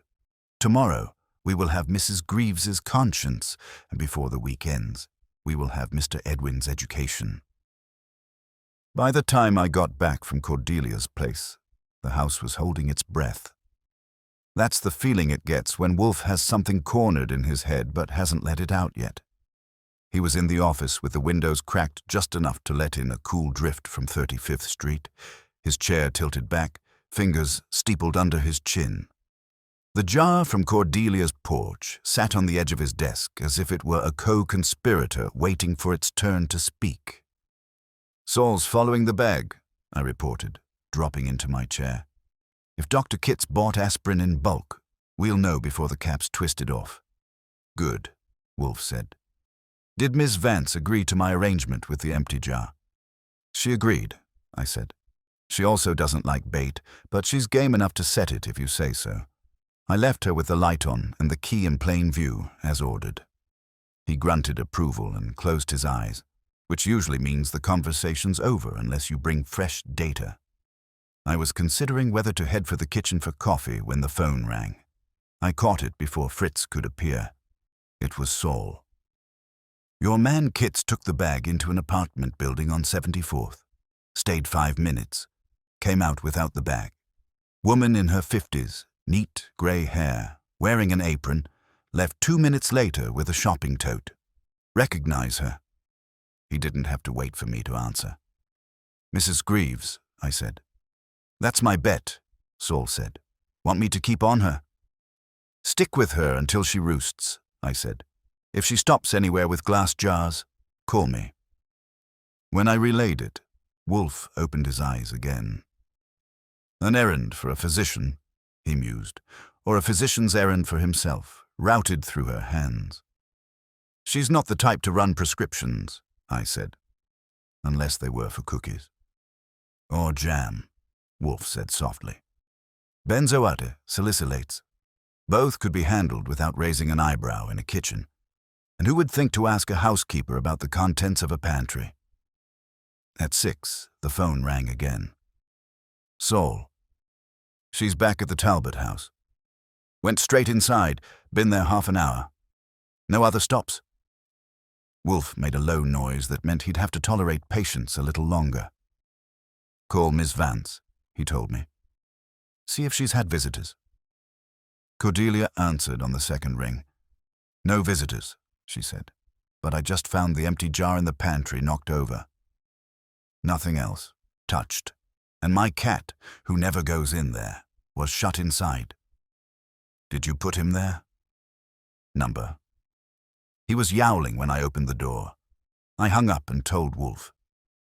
Tomorrow, we will have Mrs. Greaves's conscience, and before the week ends, we will have Mr. Edwin's education." By the time I got back from Cordelia's place, the house was holding its breath. That's the feeling it gets when Wolfe has something cornered in his head but hasn't let it out yet. He was in the office with the windows cracked just enough to let in a cool drift from 35th Street, his chair tilted back, fingers steepled under his chin. The jar from Cordelia's porch sat on the edge of his desk as if it were a co-conspirator waiting for its turn to speak. "Saul's following the bag," I reported, dropping into my chair. "If Dr. Kitts bought aspirin in bulk, we'll know before the cap's twisted off." "Good," Wolfe said. "Did Miss Vance agree to my arrangement with the empty jar?" "She agreed," I said. "She also doesn't like bait, but she's game enough to set it if you say so." I left her with the light on and the key in plain view, as ordered. He grunted approval and closed his eyes, which usually means the conversation's over unless you bring fresh data. I was considering whether to head for the kitchen for coffee when the phone rang. I caught it before Fritz could appear. It was Saul. "Your man Kitts took the bag into an apartment building on 74th. Stayed 5 minutes. Came out without the bag. Woman in her 50s, neat grey hair, wearing an apron, left 2 minutes later with a shopping tote. Recognize her?" He didn't have to wait for me to answer. "Mrs. Greaves," I said. "That's my bet," Saul said. "Want me to keep on her?" "Stick with her until she roosts," I said. "If she stops anywhere with glass jars, call me." When I relayed it, Wolfe opened his eyes again. "An errand for a physician," he mused, "or a physician's errand for himself, routed through her hands." "She's not the type to run prescriptions," I said, "unless they were for cookies." "Or jam," Wolfe said softly. "Benzoate, salicylates. Both could be handled without raising an eyebrow in a kitchen. And who would think to ask a housekeeper about the contents of a pantry?" At 6, the phone rang again. "Saul." "She's back at the Talbot house. Went straight inside, been there half an hour. No other stops?" Wolfe made a low noise that meant he'd have to tolerate patience a little longer. "Call Miss Vance," he told me. "See if she's had visitors." Cordelia answered on the second ring. "No visitors," she said, "but I just found the empty jar in the pantry knocked over. Nothing else. Touched. And my cat, who never goes in there, was shut inside." "Did you put him there?" "Number." "He was yowling when I opened the door. I hung up and told Wolfe.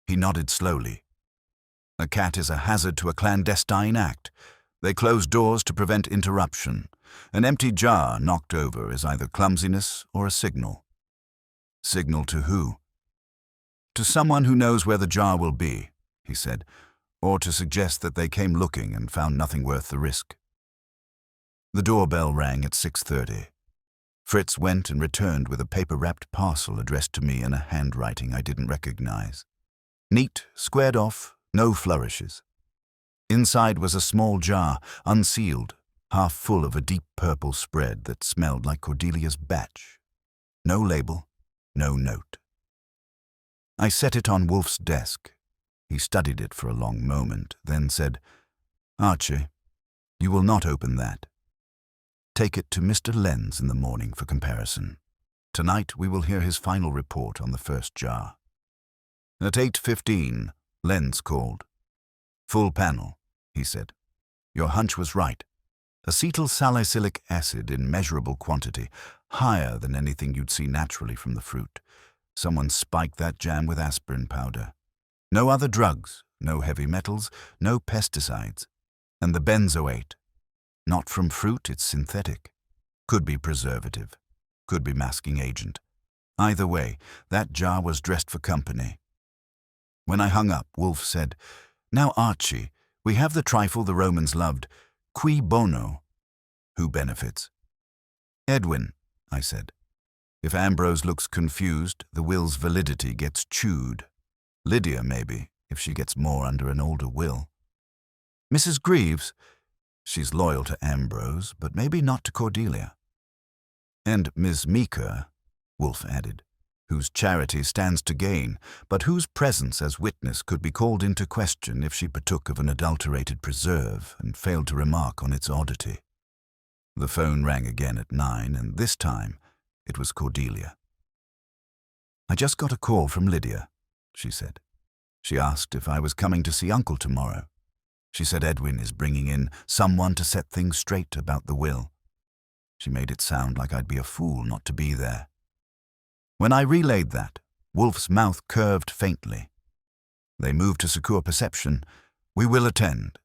He nodded slowly. A cat is a hazard to a clandestine act. They close doors to prevent interruption. An empty jar knocked over is either clumsiness or a signal." "Signal to who?" "To someone who knows where the jar will be," he said, "or to suggest that they came looking and found nothing worth the risk." The doorbell rang at 6:30. Fritz went and returned with a paper-wrapped parcel addressed to me in a handwriting I didn't recognize. Neat, squared off, no flourishes. Inside was a small jar, unsealed, half full of a deep purple spread that smelled like Cordelia's batch. No label, no note. I set it on Wolfe's desk. He studied it for a long moment, then said, "Archie, you will not open that. Take it to Mr. Lenz in the morning for comparison. Tonight we will hear his final report on the first jar." At 8:15, Lenz called. "Full panel," he said. "Your hunch was right. Acetyl salicylic acid in measurable quantity, higher than anything you'd see naturally from the fruit. Someone spiked that jam with aspirin powder. No other drugs, no heavy metals, no pesticides. And the benzoate. Not from fruit, it's synthetic. Could be preservative. Could be masking agent. Either way, that jar was dressed for company." When I hung up, Wolfe said, "Now, Archie, we have the trifle the Romans loved. Cui bono?" "Who benefits?" "Edwin," I said. "If Ambrose looks confused, the will's validity gets chewed. Lydia, maybe, if she gets more under an older will. Mrs. Greaves, she's loyal to Ambrose, but maybe not to Cordelia. And Miss Meeker," Wolfe added, "whose charity stands to gain, but whose presence as witness could be called into question if she partook of an adulterated preserve and failed to remark on its oddity." The phone rang again at 9, and this time it was Cordelia. "I just got a call from Lydia," she said. "She asked if I was coming to see Uncle tomorrow. She said Edwin is bringing in someone to set things straight about the will. She made it sound like I'd be a fool not to be there. When I relayed that, Wolfe's mouth curved faintly. They moved to secure perception. We will attend.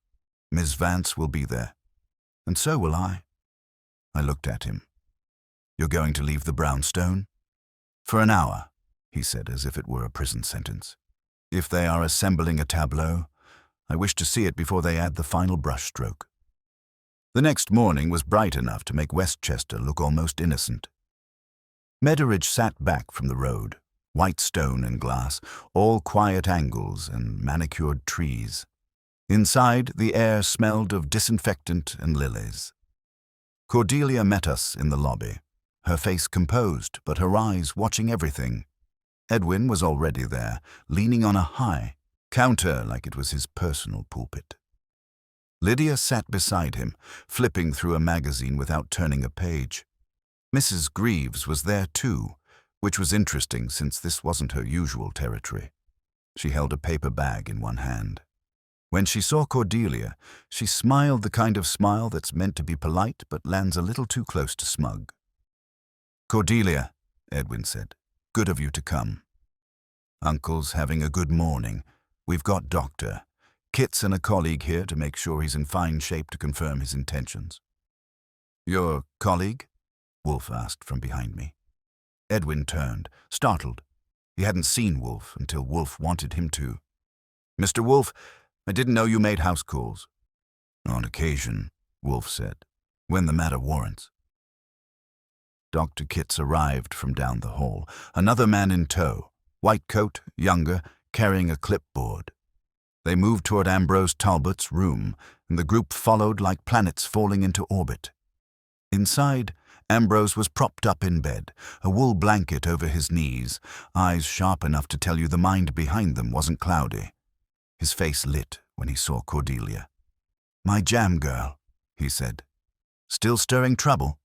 Miss Vance will be there. And so will I. I looked at him. You're going to leave the brownstone? For an hour, he said as if it were a prison sentence. If they are assembling a tableau, I wish to see it before they add the final brushstroke. The next morning was bright enough to make Westchester look almost innocent. Medderidge sat back from the road, white stone and glass, all quiet angles and manicured trees. Inside, the air smelled of disinfectant and lilies. Cordelia met us in the lobby, her face composed, but her eyes watching everything. Edwin was already there, leaning on a high counter like it was his personal pulpit. Lydia sat beside him, flipping through a magazine without turning a page. Mrs. Greaves was there too, which was interesting since this wasn't her usual territory. She held a paper bag in one hand. When she saw Cordelia, she smiled the kind of smile that's meant to be polite but lands a little too close to smug. "Cordelia," Edwin said, "good of you to come. Uncle's having a good morning. We've got Doctor Kitts and a colleague here to make sure he's in fine shape to confirm his intentions." "Your colleague?" Wolfe asked from behind me. Edwin turned, startled. He hadn't seen Wolfe until Wolfe wanted him to. "Mr. Wolfe, I didn't know you made house calls." "On occasion," Wolfe said, "when the matter warrants." Dr. Kitts arrived from down the hall, another man in tow, white coat, younger, carrying a clipboard. They moved toward Ambrose Talbot's room, and the group followed like planets falling into orbit. Inside, Ambrose was propped up in bed, a wool blanket over his knees, eyes sharp enough to tell you the mind behind them wasn't cloudy. His face lit when he saw Cordelia. "My jam girl," he said. "Still stirring trouble?"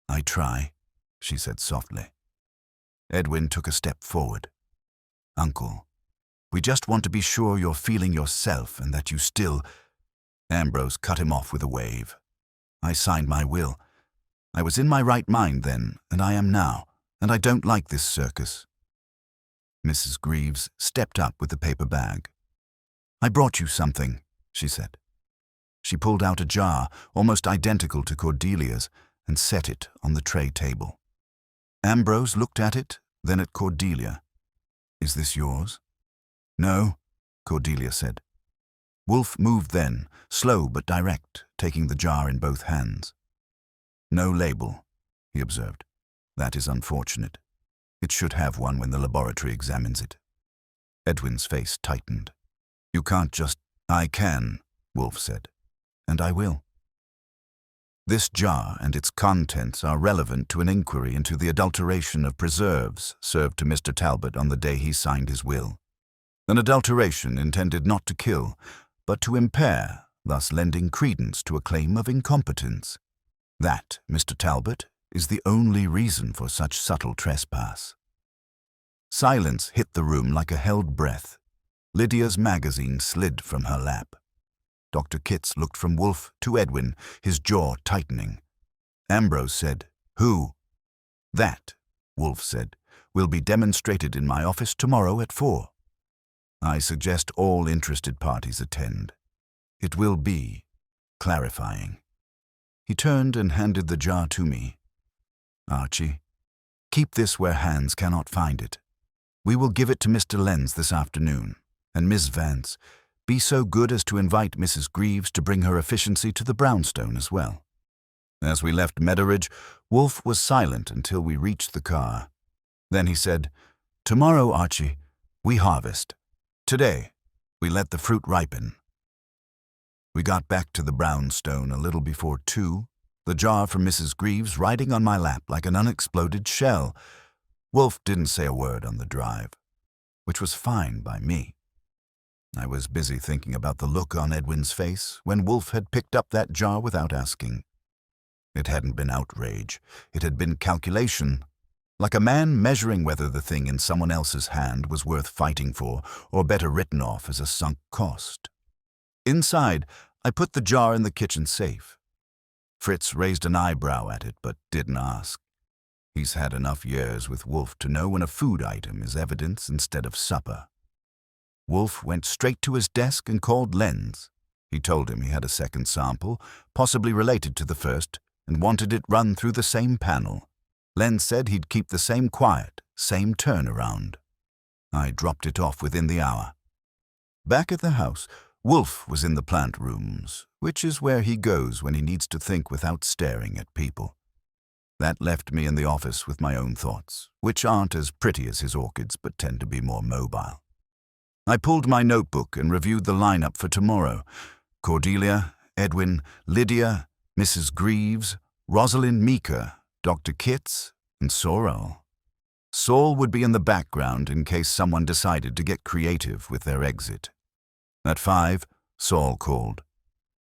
"I try," she said softly. Edwin took a step forward. "Uncle, we just want to be sure you're feeling yourself and that you still—" Ambrose cut him off with a wave. "I signed my will. I was in my right mind then, and I am now, and I don't like this circus." Mrs. Greaves stepped up with the paper bag. "I brought you something," she said. She pulled out a jar, almost identical to Cordelia's, and set it on the tray table. Ambrose looked at it, then at Cordelia. "Is this yours?" "No," Cordelia said. Wolfe moved then, slow but direct, taking the jar in both hands. "No label," he observed. "That is unfortunate. It should have one when the laboratory examines it." Edwin's face tightened. "You can't just—" "I can," Wolfe said, "and I will. This jar and its contents are relevant to an inquiry into the adulteration of preserves served to Mr. Talbot on the day he signed his will. An adulteration intended not to kill, but to impair, thus lending credence to a claim of incompetence. That, Mr. Talbot, is the only reason for such subtle trespass." Silence hit the room like a held breath. Lydia's magazine slid from her lap. Dr. Kitts looked from Wolfe to Edwin, his jaw tightening. Ambrose said, "Who?" "That," Wolfe said, "will be demonstrated in my office tomorrow at 4. I suggest all interested parties attend. It will be clarifying." He turned and handed the jar to me. "Archie, keep this where hands cannot find it. We will give it to Mr. Lenz this afternoon, and Miss Vance, be so good as to invite Mrs. Greaves to bring her efficiency to the brownstone as well." As we left Medderidge, Wolfe was silent until we reached the car. Then he said, "Tomorrow, Archie, we harvest. Today, we let the fruit ripen." We got back to the brownstone a little before 2, the jar from Mrs. Greaves riding on my lap like an unexploded shell. Wolfe didn't say a word on the drive, which was fine by me. I was busy thinking about the look on Edwin's face when Wolfe had picked up that jar without asking. It hadn't been outrage. It had been calculation, like a man measuring whether the thing in someone else's hand was worth fighting for or better written off as a sunk cost. Inside, I put the jar in the kitchen safe. Fritz raised an eyebrow at it, but didn't ask. He's had enough years with Wolfe to know when a food item is evidence instead of supper. Wolfe went straight to his desk and called Lenz. He told him he had a second sample, possibly related to the first, and wanted it run through the same panel. Lenz said he'd keep the same quiet, same turnaround. I dropped it off within the hour. Back at the house, Wolfe was in the plant rooms, which is where he goes when he needs to think without staring at people. That left me in the office with my own thoughts, which aren't as pretty as his orchids but tend to be more mobile. I pulled my notebook and reviewed the lineup for tomorrow. Cordelia, Edwin, Lydia, Mrs. Greaves, Rosalind Meeker, Dr. Kitts, and Sorrel. Saul would be in the background in case someone decided to get creative with their exit. At 5, Saul called.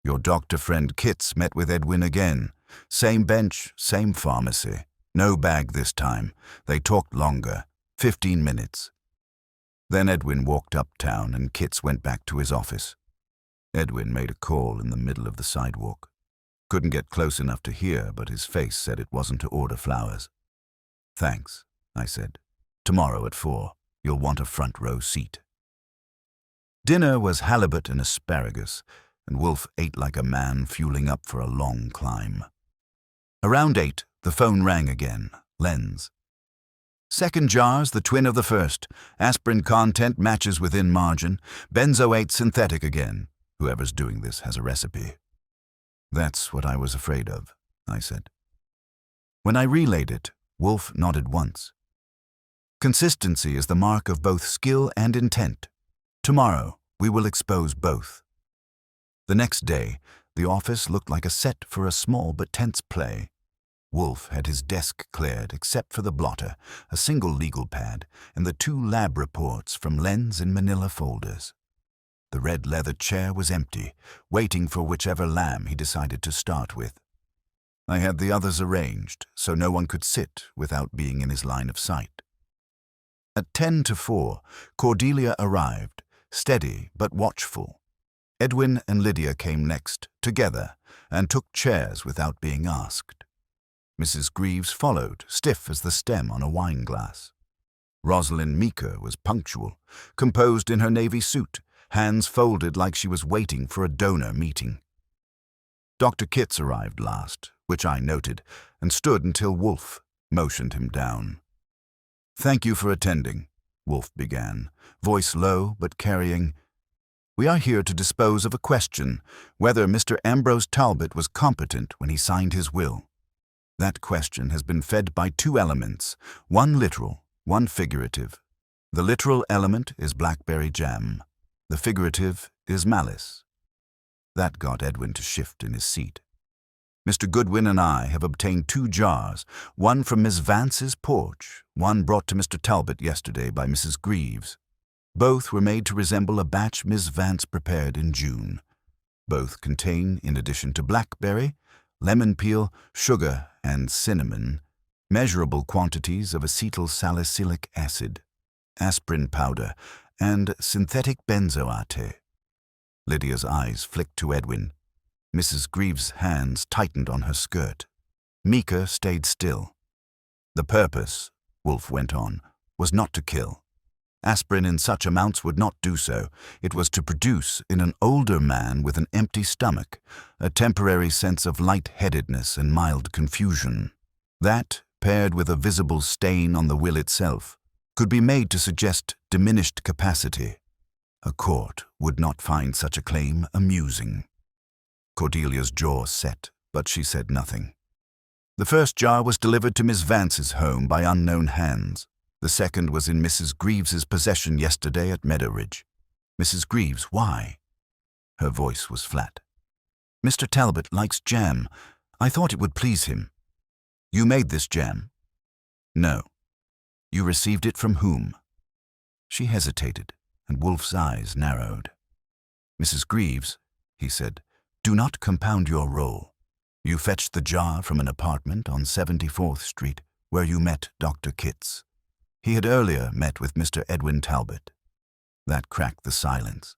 Your doctor friend Kitts met with Edwin again. Same bench, same pharmacy. No bag this time. They talked longer, 15 minutes. Then Edwin walked uptown and Kitts went back to his office. Edwin made a call in the middle of the sidewalk. Couldn't get close enough to hear, but his face said it wasn't to order flowers. Thanks, I said. Tomorrow at 4, you'll want a front row seat. Dinner was halibut and asparagus, and Wolfe ate like a man fueling up for a long climb. Around 8, the phone rang again. Lenz. Second jars, the twin of the first. Aspirin content matches within margin. Benzoate synthetic again. Whoever's doing this has a recipe. That's what I was afraid of, I said. When I relayed it, Wolfe nodded once. Consistency is the mark of both skill and intent. Tomorrow, we will expose both. The next day, the office looked like a set for a small but tense play. Wolfe had his desk cleared except for the blotter, a single legal pad, and the 2 lab reports from Lenz in manila folders. The red leather chair was empty, waiting for whichever lamb he decided to start with. I had the others arranged, so no one could sit without being in his line of sight. At 10 to 4, Cordelia arrived, steady but watchful. Edwin and Lydia came next, together, and took chairs without being asked. Mrs. Greaves followed, stiff as the stem on a wine glass. Rosalind Meeker was punctual, composed in her navy suit, hands folded like she was waiting for a donor meeting. Dr. Kitts arrived last, which I noted, and stood until Wolfe motioned him down. Thank you for attending, Wolfe began, voice low but carrying. We are here to dispose of a question, whether Mr. Ambrose Talbot was competent when he signed his will. That question has been fed by 2 elements, one literal, one figurative. The literal element is blackberry jam. The figurative is malice. That got Edwin to shift in his seat. Mr. Goodwin and I have obtained 2 jars, one from Miss Vance's porch, one brought to Mr. Talbot yesterday by Mrs. Greaves. Both were made to resemble a batch Miss Vance prepared in June. Both contain, in addition to blackberry, lemon peel, sugar, and cinnamon, measurable quantities of acetyl salicylic acid, aspirin powder, and synthetic benzoate. Lydia's eyes flicked to Edwin. Mrs. Greaves' hands tightened on her skirt. Meeker stayed still. The purpose, Wolfe went on, was not to kill. Aspirin in such amounts would not do so. It was to produce, in an older man with an empty stomach, a temporary sense of light-headedness and mild confusion. That, paired with a visible stain on the will itself, could be made to suggest diminished capacity. A court would not find such a claim amusing. Cordelia's jaw set, but she said nothing. The first jar was delivered to Miss Vance's home by unknown hands. The second was in Mrs. Greaves's possession yesterday at Meadow Ridge. Mrs. Greaves, why? Her voice was flat. Mr. Talbot likes jam. I thought it would please him. You made this jam? No. You received it from whom? She hesitated, and Wolfe's eyes narrowed. Mrs. Greaves, he said, do not compound your role. You fetched the jar from an apartment on 74th Street, where you met Dr. Kitts. He had earlier met with Mr. Edwin Talbot. That cracked the silence.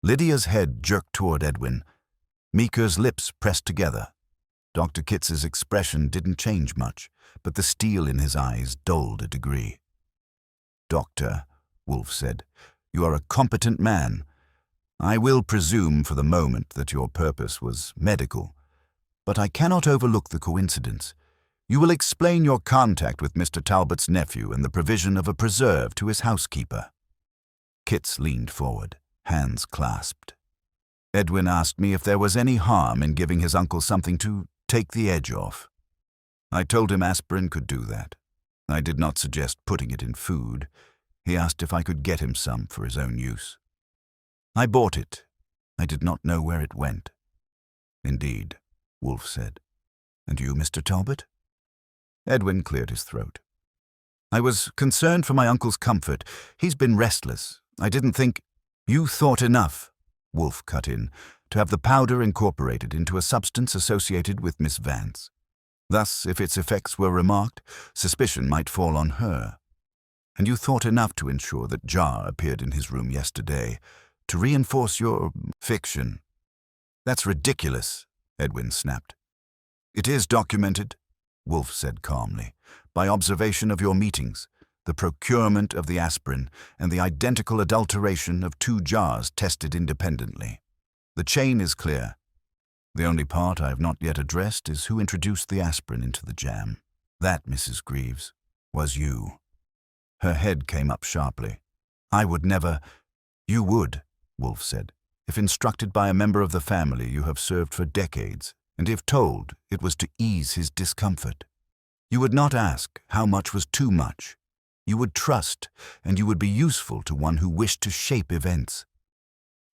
Lydia's head jerked toward Edwin. Meeker's lips pressed together. Dr. Kitz's expression didn't change much, but the steel in his eyes dulled a degree. "Doctor," Wolfe said, "you are a competent man. I will presume for the moment that your purpose was medical, but I cannot overlook the coincidence. You will explain your contact with Mr. Talbot's nephew and the provision of a preserve to his housekeeper." Kitz leaned forward, hands clasped. "Edwin asked me if there was any harm in giving his uncle something to take the edge off. I told him aspirin could do that. I did not suggest putting it in food. He asked if I could get him some for his own use. I bought it. I did not know where it went." "Indeed," Wolfe said. "And you, Mr. Talbot?" Edwin cleared his throat. "I was concerned for my uncle's comfort. He's been restless. I didn't think—" "You thought enough," Wolfe cut in, "to have the powder incorporated into a substance associated with Miss Vance. Thus, if its effects were remarked, suspicion might fall on her. And you thought enough to ensure that Jar appeared in his room yesterday, to reinforce your fiction." "That's ridiculous," Edwin snapped. "It is documented," Wolfe said calmly, "by observation of your meetings, the procurement of the aspirin, and the identical adulteration of 2 jars tested independently. The chain is clear. The only part I have not yet addressed is who introduced the aspirin into the jam. That, Mrs. Greaves, was you." Her head came up sharply. "I would never—" "You would," Wolfe said. "If instructed by a member of the family you have served for decades, and if told it was to ease his discomfort. You would not ask how much was too much. You would trust, and you would be useful to one who wished to shape events."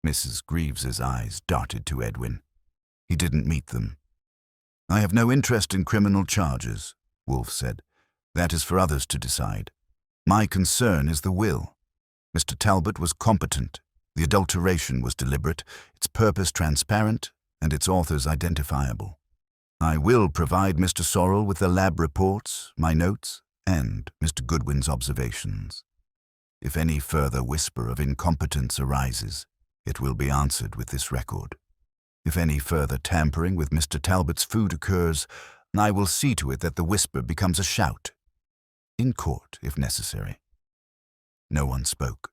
Mrs. Greaves's eyes darted to Edwin. He didn't meet them. "I have no interest in criminal charges," Wolfe said. "That is for others to decide. My concern is the will. Mr. Talbot was competent. The adulteration was deliberate, its purpose transparent, and its authors identifiable. I will provide Mr. Sorrell with the lab reports, my notes, and Mr. Goodwin's observations. If any further whisper of incompetence arises, it will be answered with this record. If any further tampering with Mr. Talbot's food occurs, I will see to it that the whisper becomes a shout. In court, if necessary." No one spoke.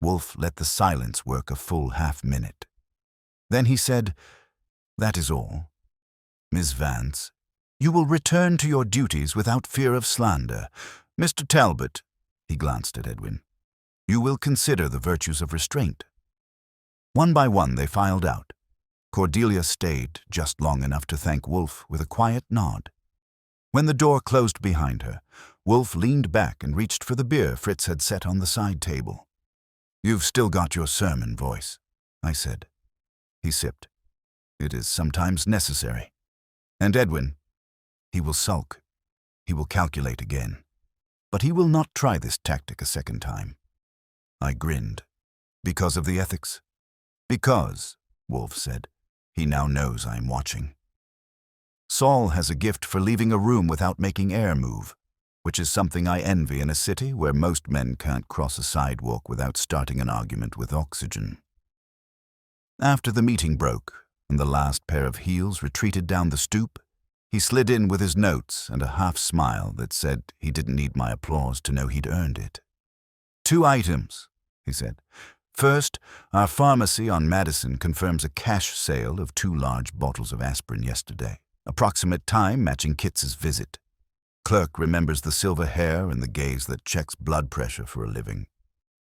Wolfe let the silence work a full half-minute. Then he said, "That is all. Miss Vance, you will return to your duties without fear of slander. Mr. Talbot," he glanced at Edwin, "you will consider the virtues of restraint." One by one they filed out. Cordelia stayed just long enough to thank Wolfe with a quiet nod. When the door closed behind her, Wolfe leaned back and reached for the beer Fritz had set on the side table. "You've still got your sermon voice," I said. He sipped. "It is sometimes necessary. And Edwin, he will sulk. He will calculate again. But he will not try this tactic a second time." I grinned. "Because of the ethics?" "Because," Wolfe said, "he now knows I am watching. Saul has a gift for leaving a room without making air move, which is something I envy in a city where most men can't cross a sidewalk without starting an argument with oxygen." After the meeting broke, and the last pair of heels retreated down the stoop, he slid in with his notes and a half-smile that said he didn't need my applause to know he'd earned it. "2 items," he said. "First, our pharmacy on Madison confirms a cash sale of 2 large bottles of aspirin yesterday. Approximate time matching Kitz's visit. Clerk remembers the silver hair and the gaze that checks blood pressure for a living.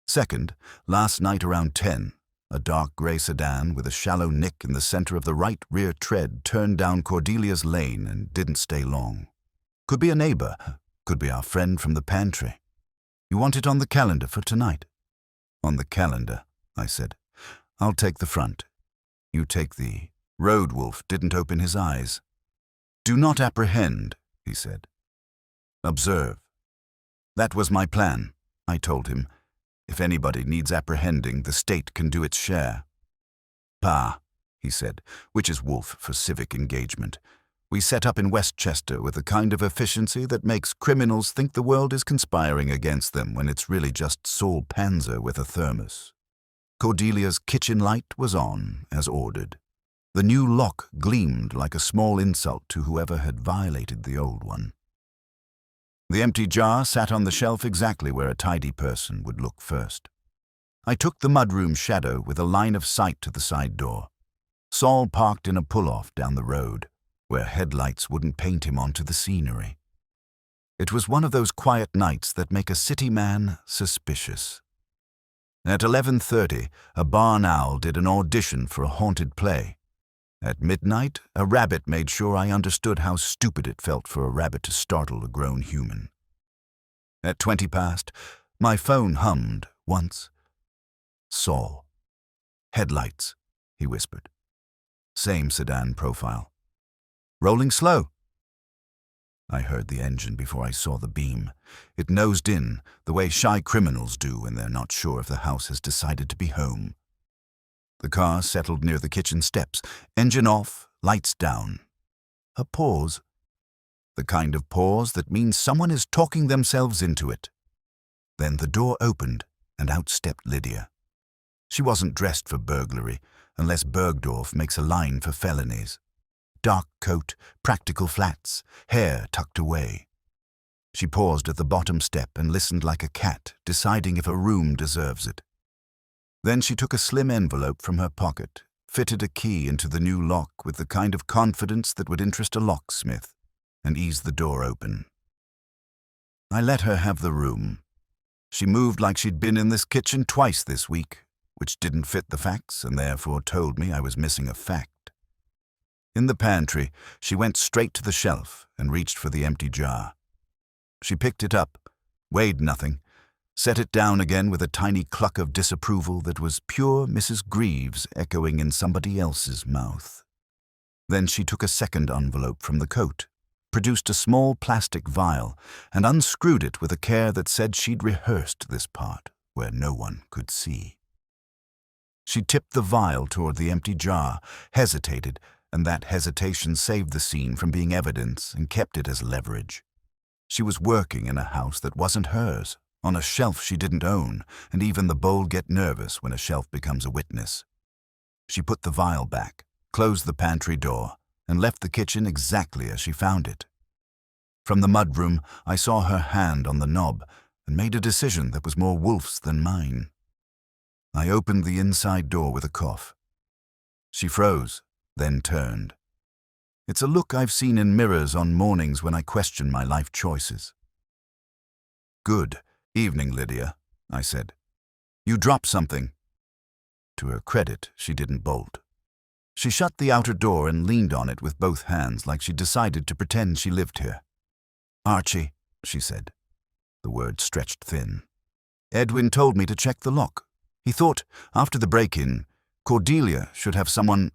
Second, last night around 10, a dark gray sedan with a shallow nick in the center of the right rear tread turned down Cordelia's lane and didn't stay long. Could be a neighbor, could be our friend from the pantry. You want it on the calendar for tonight?" "On the calendar," I said. "I'll take the front. You take the—" Road Wolfe didn't open his eyes. "Do not apprehend," he said. "Observe. That was my plan," I told him. "If anybody needs apprehending, the state can do its share." "Pa," he said, which is Wolfe for civic engagement. "We set up in Westchester with a kind of efficiency that makes criminals think the world is conspiring against them when it's really just Saul Panzer with a thermos." Cordelia's kitchen light was on, as ordered. The new lock gleamed like a small insult to whoever had violated the old one. The empty jar sat on the shelf exactly where a tidy person would look first. I took the mudroom shadow with a line of sight to the side door. Saul parked in a pull-off down the road, where headlights wouldn't paint him onto the scenery. It was one of those quiet nights that make a city man suspicious. At 11:30, a barn owl did an audition for a haunted play. At midnight, a rabbit made sure I understood how stupid it felt for a rabbit to startle a grown human. At 20 past, my phone hummed once. Saul. Headlights, he whispered. Same sedan profile. Rolling slow. I heard the engine before I saw the beam. It nosed in, the way shy criminals do when they're not sure if the house has decided to be home. The car settled near the kitchen steps, engine off, lights down. A pause. The kind of pause that means someone is talking themselves into it. Then the door opened, and out stepped Lydia. She wasn't dressed for burglary, unless Bergdorf makes a line for felonies. Dark coat, practical flats, hair tucked away. She paused at the bottom step and listened like a cat, deciding if a room deserves it. Then she took a slim envelope from her pocket, fitted a key into the new lock with the kind of confidence that would interest a locksmith, and eased the door open. I let her have the room. She moved like she'd been in this kitchen twice this week, which didn't fit the facts and therefore told me I was missing a fact. In the pantry, she went straight to the shelf and reached for the empty jar. She picked it up, weighed nothing, set it down again with a tiny cluck of disapproval that was pure Mrs. Greaves echoing in somebody else's mouth. Then she took a second envelope from the coat, produced a small plastic vial, and unscrewed it with a care that said she'd rehearsed this part where no one could see. She tipped the vial toward the empty jar, hesitated, and that hesitation saved the scene from being evidence and kept it as leverage. She was working in a house that wasn't hers, on a shelf she didn't own, and even the bold get nervous when a shelf becomes a witness. She put the vial back, closed the pantry door, and left the kitchen exactly as she found it. From the mudroom, I saw her hand on the knob and made a decision that was more Wolfe's than mine. I opened the inside door with a cough. She froze, then turned. It's a look I've seen in mirrors on mornings when I question my life choices. Good evening, Lydia, I said. You dropped something. To her credit, she didn't bolt. She shut the outer door and leaned on it with both hands like she decided to pretend she lived here. Archie, she said. The word stretched thin. Edwin told me to check the lock. He thought, after the break-in, Cordelia should have someone,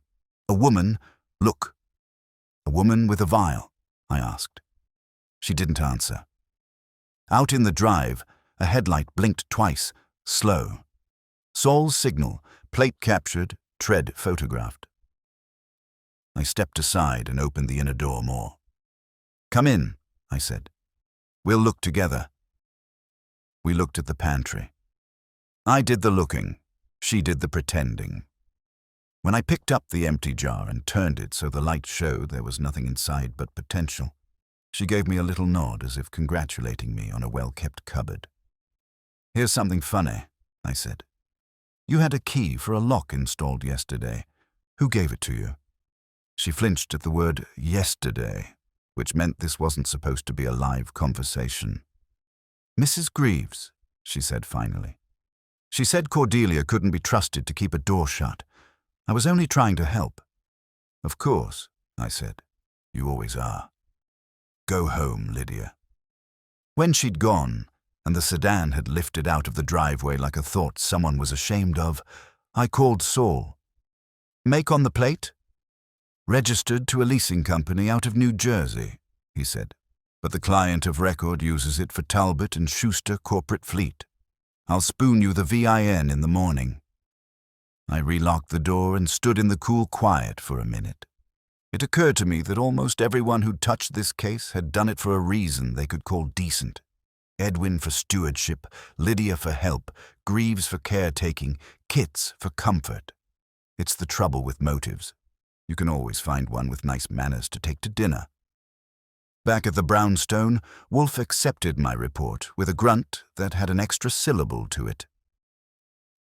a woman, look. A woman with a vial, I asked. She didn't answer. Out in the drive, a headlight blinked twice, slow. Saul's signal, plate captured, tread photographed. I stepped aside and opened the inner door more. Come in, I said. We'll look together. We looked at the pantry. I did the looking. She did the pretending. When I picked up the empty jar and turned it so the light showed there was nothing inside but potential, she gave me a little nod as if congratulating me on a well-kept cupboard. Here's something funny, I said. You had a key for a lock installed yesterday. Who gave it to you? She flinched at the word yesterday, which meant this wasn't supposed to be a live conversation. Mrs. Greaves, she said finally. She said Cordelia couldn't be trusted to keep a door shut. I was only trying to help. Of course, I said. You always are. Go home, Lydia. When she'd gone, and the sedan had lifted out of the driveway like a thought someone was ashamed of, I called Saul. Make on the plate? Registered to a leasing company out of New Jersey, he said, but the client of record uses it for Talbot and Schuster Corporate Fleet. I'll spoon you the VIN in the morning. I relocked the door and stood in the cool quiet for a minute. It occurred to me that almost everyone who'd touched this case had done it for a reason they could call decent. Edwin for stewardship, Lydia for help, Greaves for caretaking, Kitts for comfort. It's the trouble with motives. You can always find one with nice manners to take to dinner. Back at the brownstone, Wolfe accepted my report with a grunt that had an extra syllable to it.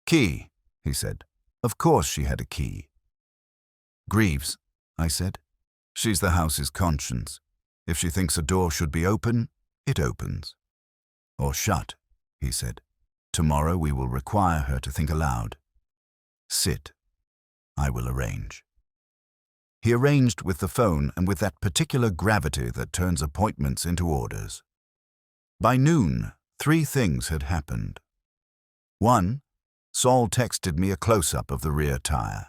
Key, he said. Of course she had a key. Greaves, I said. She's the house's conscience. If she thinks a door should be open, it opens. Or shut, he said. Tomorrow we will require her to think aloud. Sit. I will arrange. He arranged with the phone and with that particular gravity that turns appointments into orders. By noon, 3 things had happened. 1. Saul texted me a close-up of the rear tire.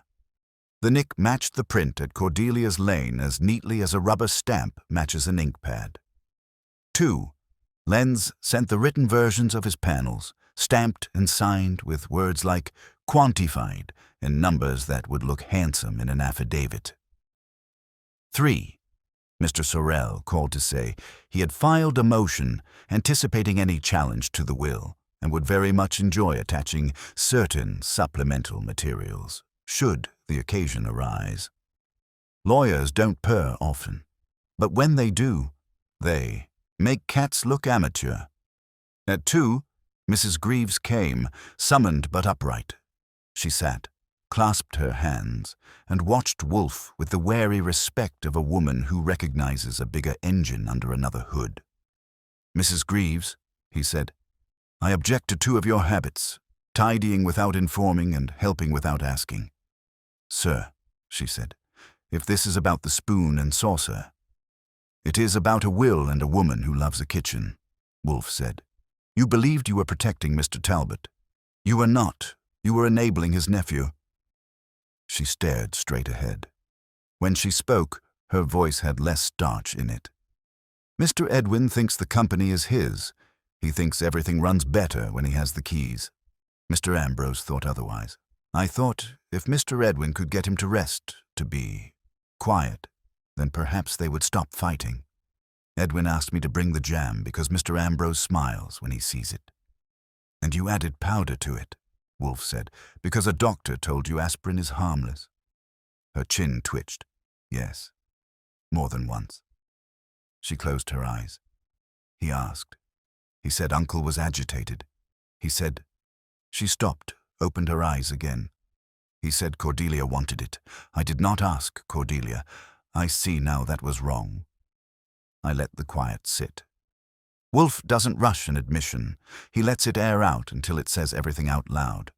The nick matched the print at Cordelia's lane as neatly as a rubber stamp matches an ink pad. 2. Lenz sent the written versions of his panels, stamped and signed with words like quantified and numbers that would look handsome in an affidavit. 3. Mr. Sorel called to say he had filed a motion anticipating any challenge to the will and would very much enjoy attaching certain supplemental materials, should the occasion arise. Lawyers don't purr often, but when they do, they make cats look amateur. At 2, Mrs. Greaves came, summoned but upright. She sat, clasped her hands, and watched Wolfe with the wary respect of a woman who recognizes a bigger engine under another hood. Mrs. Greaves, he said, I object to 2 of your habits, tidying without informing and helping without asking. Sir, she said, if this is about the spoon and saucer. It is about a will and a woman who loves a kitchen, Wolfe said. You believed you were protecting Mr. Talbot. You were not. You were enabling his nephew. She stared straight ahead. When she spoke, her voice had less starch in it. Mr. Edwin thinks the company is his. He thinks everything runs better when he has the keys. Mr. Ambrose thought otherwise. I thought if Mr. Edwin could get him to rest, to be quiet, then perhaps they would stop fighting. Edwin asked me to bring the jam because Mr. Ambrose smiles when he sees it. And you added powder to it, Wolfe said, because a doctor told you aspirin is harmless. Her chin twitched. Yes, more than once. She closed her eyes. He asked. He said Uncle was agitated. He said. She stopped, opened her eyes again. He said Cordelia wanted it. I did not ask Cordelia. I see now that was wrong. I let the quiet sit. Wolfe doesn't rush an admission. He lets it air out until it says everything out loud.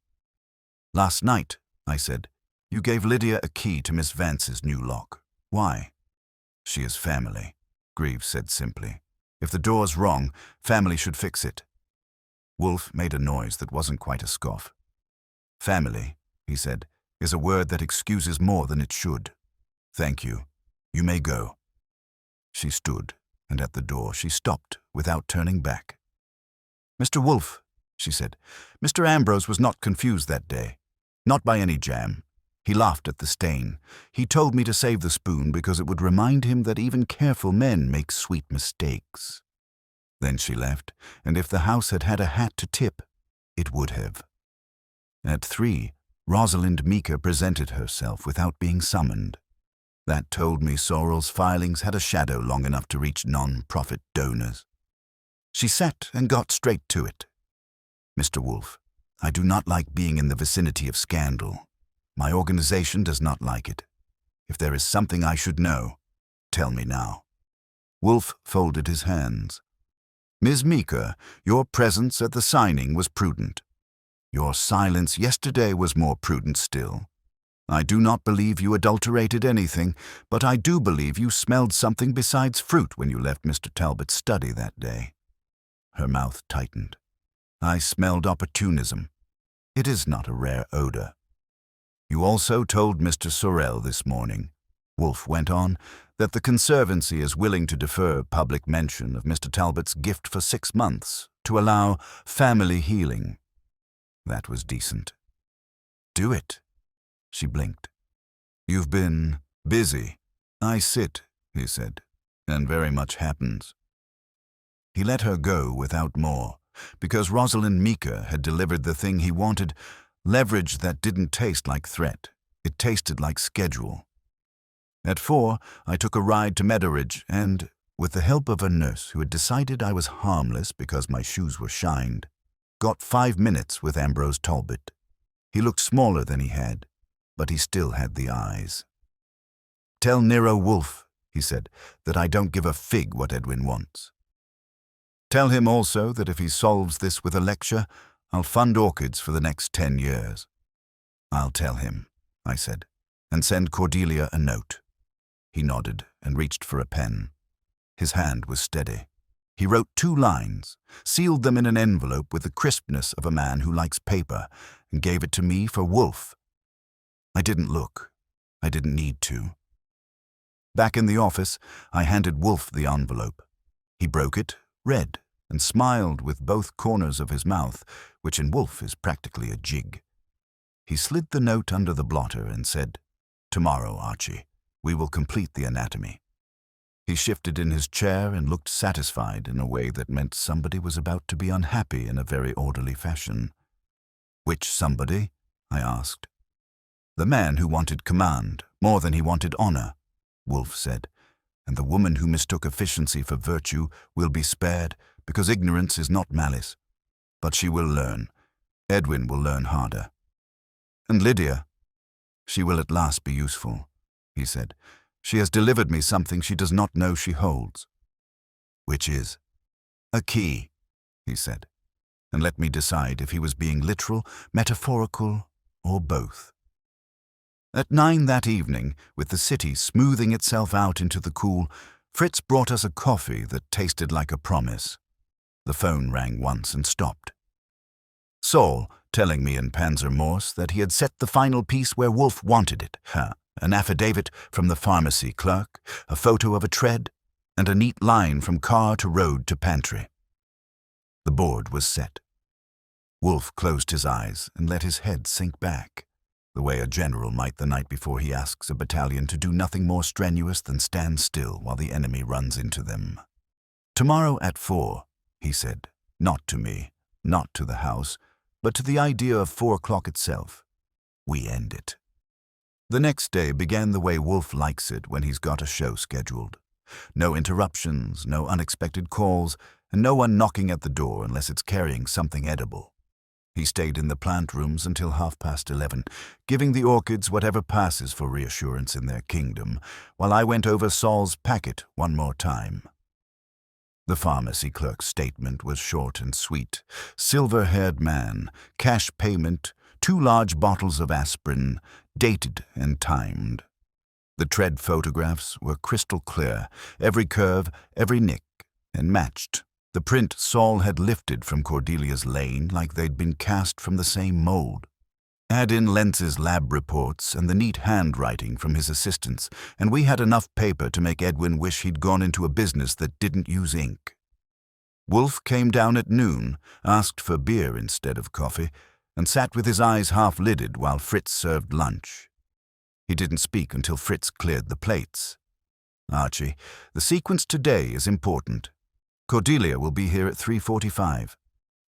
Last night, I said, you gave Lydia a key to Miss Vance's new lock. Why? She is family, Greaves said simply. If the door's wrong, family should fix it. Wolfe made a noise that wasn't quite a scoff. Family, he said, is a word that excuses more than it should. Thank you. You may go. She stood, and at the door she stopped without turning back. Mr. Wolfe, she said, Mr. Ambrose was not confused that day. Not by any jam. He laughed at the stain. He told me to save the spoon because it would remind him that even careful men make sweet mistakes. Then she left, and if the house had had a hat to tip, it would have. At 3, Rosalind Meeker presented herself without being summoned. That told me Sorrel's filings had a shadow long enough to reach non-profit donors. She sat and got straight to it. Mr. Wolfe, I do not like being in the vicinity of scandal. My organization does not like it. If there is something I should know, tell me now. Wolfe folded his hands. Ms. Meeker, your presence at the signing was prudent. Your silence yesterday was more prudent still. I do not believe you adulterated anything, but I do believe you smelled something besides fruit when you left Mr. Talbot's study that day. Her mouth tightened. I smelled opportunism. It is not a rare odor. You also told Mr. Sorel this morning, Wolfe went on, that the Conservancy is willing to defer public mention of Mr. Talbot's gift for 6 months to allow family healing. That was decent. Do it. She blinked. You've been busy. I sit, he said, and very much happens. He let her go without more, because Rosalind Meeker had delivered the thing he wanted, leverage that didn't taste like threat. It tasted like schedule. At 4, I took a ride to Meadoridge and, with the help of a nurse who had decided I was harmless because my shoes were shined, got 5 minutes with Ambrose Talbot. He looked smaller than he had, but he still had the eyes. "Tell Nero Wolfe," he said, "that I don't give a fig what Edwin wants. Tell him also that if he solves this with a lecture, I'll fund orchids for the next 10 years. "I'll tell him," I said, "and send Cordelia a note." He nodded and reached for a pen. His hand was steady. He wrote 2 lines, sealed them in an envelope with the crispness of a man who likes paper, and gave it to me for Wolfe. I didn't look. I didn't need to. Back in the office, I handed Wolfe the envelope. He broke it, read, and smiled with both corners of his mouth, which in Wolfe is practically a jig. He slid the note under the blotter and said, "Tomorrow, Archie, we will complete the anatomy." He shifted in his chair and looked satisfied in a way that meant somebody was about to be unhappy in a very orderly fashion. "Which somebody?" I asked. "The man who wanted command more than he wanted honor," Wolfe said, "and the woman who mistook efficiency for virtue will be spared because ignorance is not malice. But she will learn. Edwin will learn harder. And Lydia, she will at last be useful," he said. "She has delivered me something she does not know she holds." "Which is?" "A key," he said, and let me decide if he was being literal, metaphorical, or both. At 9 that evening, with the city smoothing itself out into the cool, Fritz brought us a coffee that tasted like a promise. The phone rang once and stopped. Saul, telling me in Panzer Morse that he had set the final piece where Wolfe wanted it, an affidavit from the pharmacy clerk, a photo of a tread, and a neat line from car to road to pantry. The board was set. Wolfe closed his eyes and let his head sink back, the way a general might the night before he asks a battalion to do nothing more strenuous than stand still while the enemy runs into them. "Tomorrow at 4, he said, not to me, not to the house, but to the idea of 4 o'clock itself. We end it. The next day began the way Wolfe likes it when he's got a show scheduled. No interruptions, no unexpected calls, and no one knocking at the door unless it's carrying something edible. He stayed in the plant rooms until 11:30, giving the orchids whatever passes for reassurance in their kingdom, while I went over Saul's packet one more time. The pharmacy clerk's statement was short and sweet. Silver-haired man, cash payment, 2 large bottles of aspirin, dated and timed. The tread photographs were crystal clear, every curve, every nick, and matched. The print Saul had lifted from Cordelia's lane like they'd been cast from the same mold. Add in Lentz's lab reports and the neat handwriting from his assistants, and we had enough paper to make Edwin wish he'd gone into a business that didn't use ink. Wolfe came down at noon, asked for beer instead of coffee, and sat with his eyes half-lidded while Fritz served lunch. He didn't speak until Fritz cleared the plates. "Archie, the sequence today is important. Cordelia will be here at 3:45.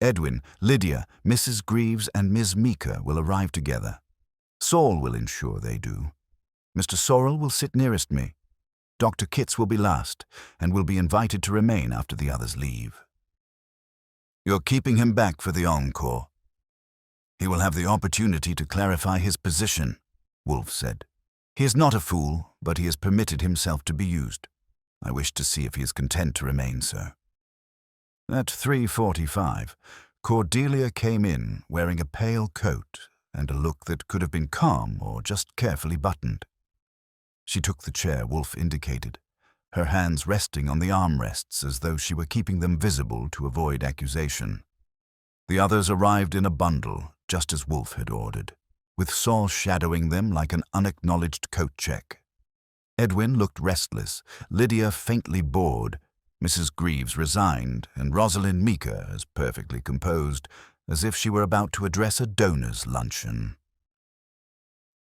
Edwin, Lydia, Mrs. Greaves, and Miss Meeker will arrive together. Saul will ensure they do. Mr. Sorrell will sit nearest me. Dr. Kitts will be last, and will be invited to remain after the others leave. You're keeping him back for the encore. He will have the opportunity to clarify his position," Wolfe said. "He is not a fool, but he has permitted himself to be used. I wish to see if he is content to remain so." At 3:45, Cordelia came in wearing a pale coat and a look that could have been calm or just carefully buttoned. She took the chair Wolfe indicated, her hands resting on the armrests as though she were keeping them visible to avoid accusation. The others arrived in a bundle, just as Wolfe had ordered, with Saul shadowing them like an unacknowledged coat check. Edwin looked restless, Lydia faintly bored, Mrs. Greaves resigned, and Rosalind Meeker as perfectly composed, as if she were about to address a donors' luncheon.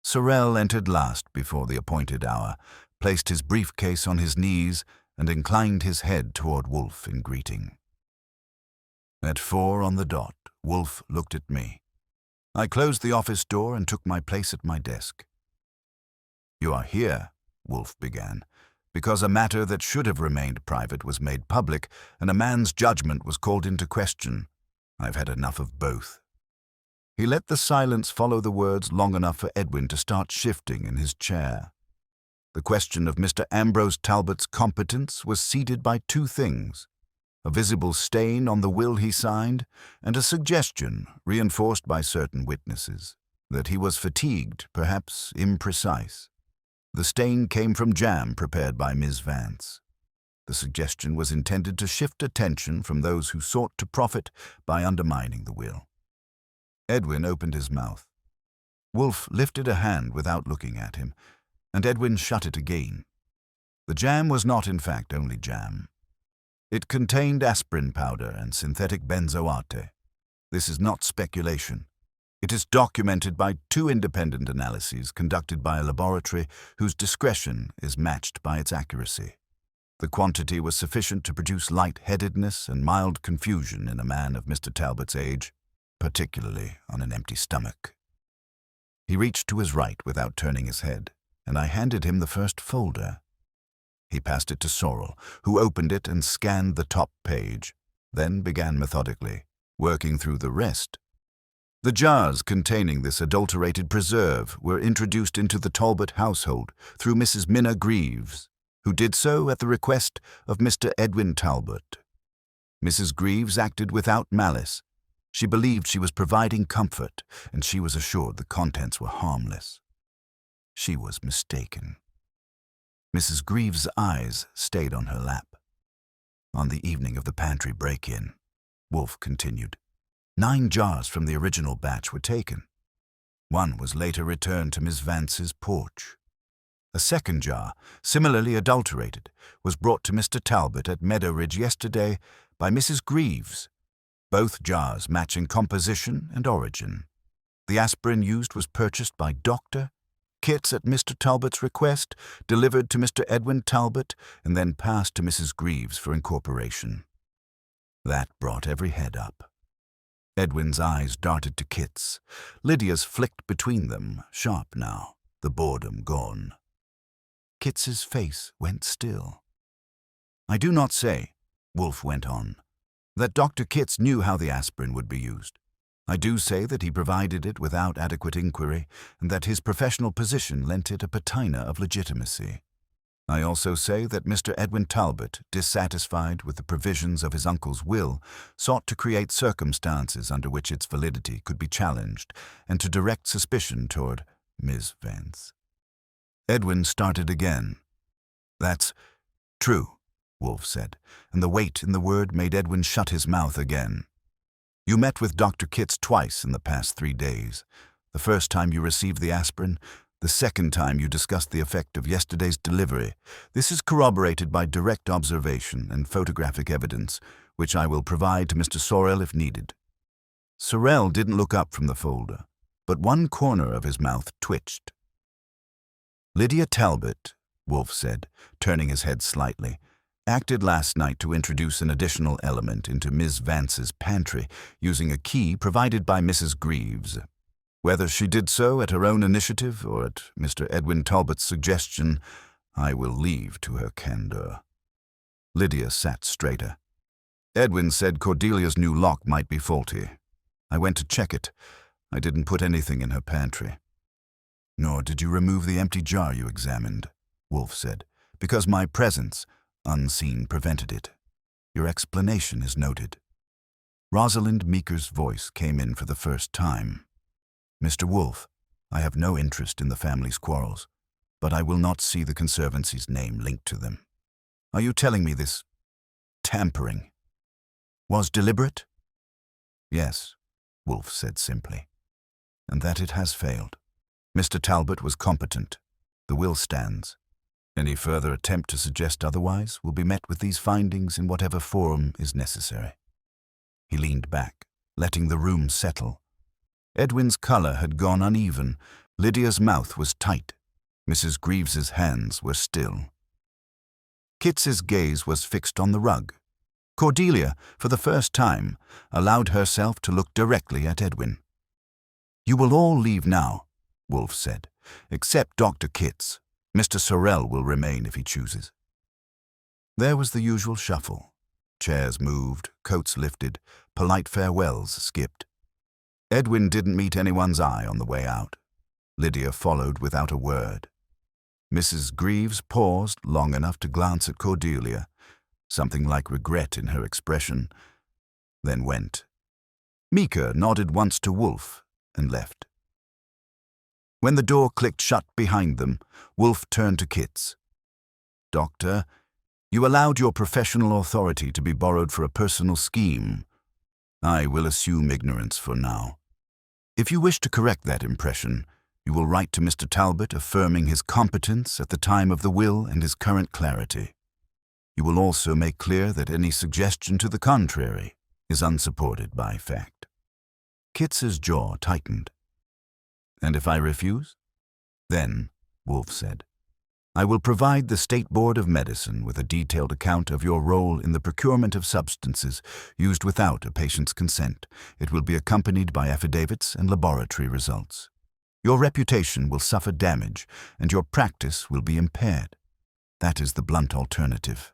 Sorrell entered last before the appointed hour, placed his briefcase on his knees, and inclined his head toward Wolfe in greeting. At 4 on the dot, Wolfe looked at me. I closed the office door and took my place at my desk. "You are here," Wolfe began, because a matter that should have remained private was made public, and a man's judgment was called into question. I've had enough of both." He let the silence follow the words long enough for Edwin to start shifting in his chair. The question of Mr. Ambrose Talbot's competence was seeded by two things: a visible stain on the will he signed, and a suggestion, reinforced by certain witnesses, that he was fatigued, perhaps imprecise. The stain came from jam prepared by Miss Vance. The suggestion was intended to shift attention from those who sought to profit by undermining the will. Edwin opened his mouth. Wolfe lifted a hand without looking at him, and Edwin shut it again. The jam was not, in fact, only jam. It contained aspirin powder and synthetic benzoate. This is not speculation. It is documented by two independent analyses conducted by a laboratory whose discretion is matched by its accuracy. The quantity was sufficient to produce light-headedness and mild confusion in a man of Mr. Talbot's age, particularly on an empty stomach. He reached to his right without turning his head, and I handed him the first folder. He passed it to Sorrel, who opened it and scanned the top page, then began methodically, working through the rest. The jars containing this adulterated preserve were introduced into the Talbot household through Mrs. Minna Greaves, who did so at the request of Mr. Edwin Talbot. Mrs. Greaves acted without malice. She believed she was providing comfort, and she was assured the contents were harmless. She was mistaken. Mrs. Greaves' eyes stayed on her lap. On the evening of the pantry break-in, Wolfe continued, 9 jars from the original batch were taken. One was later returned to Miss Vance's porch. A second jar, similarly adulterated, was brought to Mr. Talbot at Meadow Ridge yesterday by Mrs. Greaves, both jars matching composition and origin. The aspirin used was purchased by Dr. Kitts at Mr. Talbot's request, delivered to Mr. Edwin Talbot, and then passed to Mrs. Greaves for incorporation. That brought every head up. Edwin's eyes darted to Kitts. Lydia's flicked between them, sharp now, the boredom gone. Kitts's face went still. "I do not say," Wolfe went on, "that Dr. Kitts knew how the aspirin would be used. I do say that he provided it without adequate inquiry, and that his professional position lent it a patina of legitimacy. I also say that Mr. Edwin Talbot, dissatisfied with the provisions of his uncle's will, sought to create circumstances under which its validity could be challenged, and to direct suspicion toward Miss Vance." Edwin started again. "That's true," Wolfe said, and the weight in the word made Edwin shut his mouth again. "You met with Dr. Kitts twice in the past 3 days. The first time you received the aspirin, the second time you discussed the effect of yesterday's delivery. This is corroborated by direct observation and photographic evidence, which I will provide to Mr. Sorrel if needed." Sorrel didn't look up from the folder, but one corner of his mouth twitched. "Lydia Talbot," Wolfe said, turning his head slightly, "acted last night to introduce an additional element into Miss Vance's pantry using a key provided by Mrs. Greaves. Whether she did so at her own initiative or at Mr. Edwin Talbot's suggestion, I will leave to her candor." Lydia sat straighter. "Edwin said Cordelia's new lock might be faulty. I went to check it. I didn't put anything in her pantry." "Nor did you remove the empty jar you examined," Wolfe said, "because my presence, unseen, prevented it. Your explanation is noted." Rosalind Meeker's voice came in for the first time. "Mr. Wolfe, I have no interest in the family's quarrels, but I will not see the Conservancy's name linked to them. Are you telling me this tampering was deliberate?" "Yes," Wolfe said simply, "and that it has failed. Mr. Talbot was competent. The will stands. Any further attempt to suggest otherwise will be met with these findings in whatever forum is necessary." He leaned back, letting the room settle. Edwin's color had gone uneven. Lydia's mouth was tight. Mrs. Greaves's hands were still. Kitts's gaze was fixed on the rug. Cordelia, for the first time, allowed herself to look directly at Edwin. "You will all leave now," Wolfe said, "except Dr. Kitts. Mr. Sorrel will remain if he chooses." There was the usual shuffle. Chairs moved, coats lifted, polite farewells skipped. Edwin didn't meet anyone's eye on the way out. Lydia followed without a word. Mrs. Greaves paused long enough to glance at Cordelia, something like regret in her expression, then went. Mika nodded once to Wolfe and left. When the door clicked shut behind them, Wolfe turned to Kitts. "Doctor, you allowed your professional authority to be borrowed for a personal scheme. I will assume ignorance for now. If you wish to correct that impression, you will write to Mr. Talbot affirming his competence at the time of the will and his current clarity. You will also make clear that any suggestion to the contrary is unsupported by fact." Kitts's jaw tightened. "And if I refuse?" "Then," Wolfe said, "I will provide the State Board of Medicine with a detailed account of your role in the procurement of substances used without a patient's consent. It will be accompanied by affidavits and laboratory results. Your reputation will suffer damage, and your practice will be impaired. That is the blunt alternative."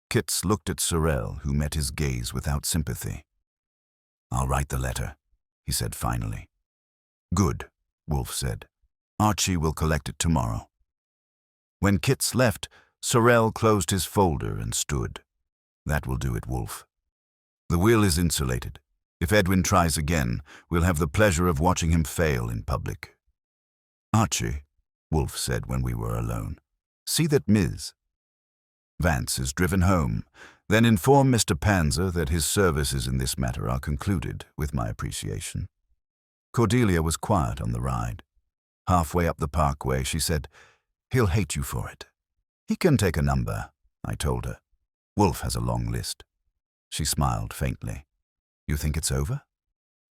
Kitts looked at Sorrel, who met his gaze without sympathy. "I'll write the letter," he said finally. "Good," Wolfe said. "Archie will collect it tomorrow." When Kitts left, Sorrel closed his folder and stood. "That will do it, Wolfe. The will is insulated. If Edwin tries again, we'll have the pleasure of watching him fail in public." "Archie," Wolfe said when we were alone, "see that Ms. Vance is driven home. Then inform Mr. Panzer that his services in this matter are concluded, with my appreciation." Cordelia was quiet on the ride. Halfway up the parkway, she said, "He'll hate you for it." "He can take a number," I told her. "Wolfe has a long list." She smiled faintly. "You think it's over?"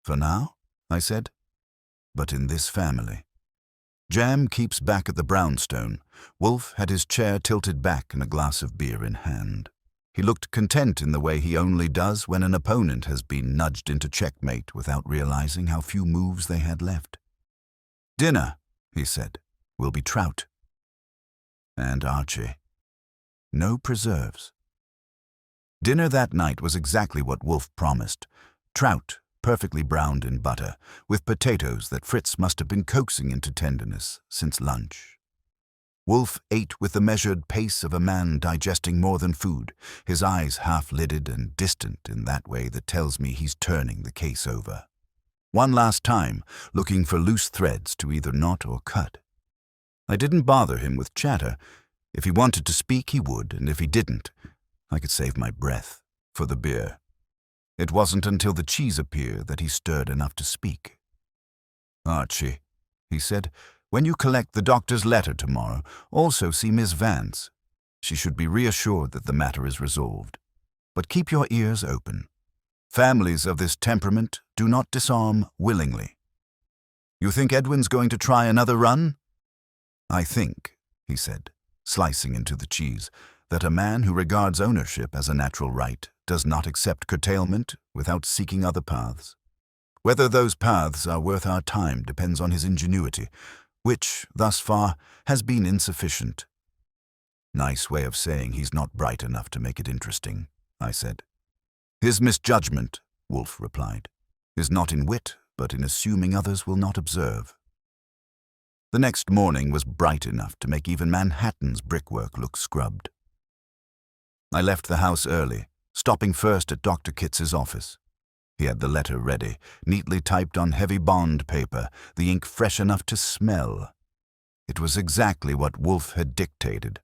"For now," I said. "But in this family." Jam keeps back at the brownstone. Wolfe had his chair tilted back and a glass of beer in hand. He looked content in the way he only does when an opponent has been nudged into checkmate without realizing how few moves they had left. "Dinner," he said, "will be trout." And Archie. No preserves. Dinner that night was exactly what Wolfe promised. Trout, perfectly browned in butter, with potatoes that Fritz must have been coaxing into tenderness since lunch. Wolfe ate with the measured pace of a man digesting more than food, his eyes half-lidded and distant in that way that tells me he's turning the case over. One last time, looking for loose threads to either knot or cut. I didn't bother him with chatter. If he wanted to speak, he would, and if he didn't, I could save my breath for the beer. It wasn't until the cheese appeared that he stirred enough to speak. "Archie," he said, "when you collect the doctor's letter tomorrow, also see Miss Vance. She should be reassured that the matter is resolved. But keep your ears open. Families of this temperament do not disarm willingly. You think Edwin's going to try another run?" "I think," he said, slicing into the cheese, "that a man who regards ownership as a natural right does not accept curtailment without seeking other paths. Whether those paths are worth our time depends on his ingenuity, which, thus far, has been insufficient." "Nice way of saying he's not bright enough to make it interesting," I said. "His misjudgment," Wolfe replied, "is not in wit, but in assuming others will not observe." The next morning was bright enough to make even Manhattan's brickwork look scrubbed. I left the house early, stopping first at Dr. Kitts's office. He had the letter ready, neatly typed on heavy bond paper, the ink fresh enough to smell. It was exactly what Wolfe had dictated,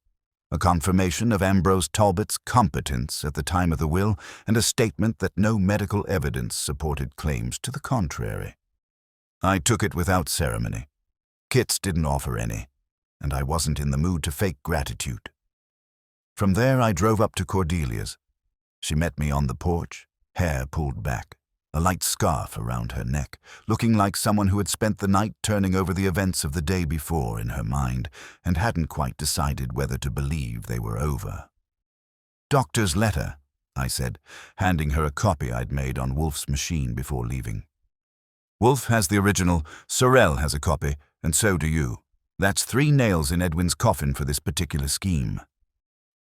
a confirmation of Ambrose Talbot's competence at the time of the will and a statement that no medical evidence supported claims to the contrary. I took it without ceremony. Kitts didn't offer any, and I wasn't in the mood to fake gratitude. From there I drove up to Cordelia's. She met me on the porch, hair pulled back, a light scarf around her neck, looking like someone who had spent the night turning over the events of the day before in her mind and hadn't quite decided whether to believe they were over. "Doctor's letter," I said, handing her a copy I'd made on Wolfe's machine before leaving. "Wolfe has the original, Sorrel has a copy, and so do you. That's 3 nails in Edwin's coffin for this particular scheme.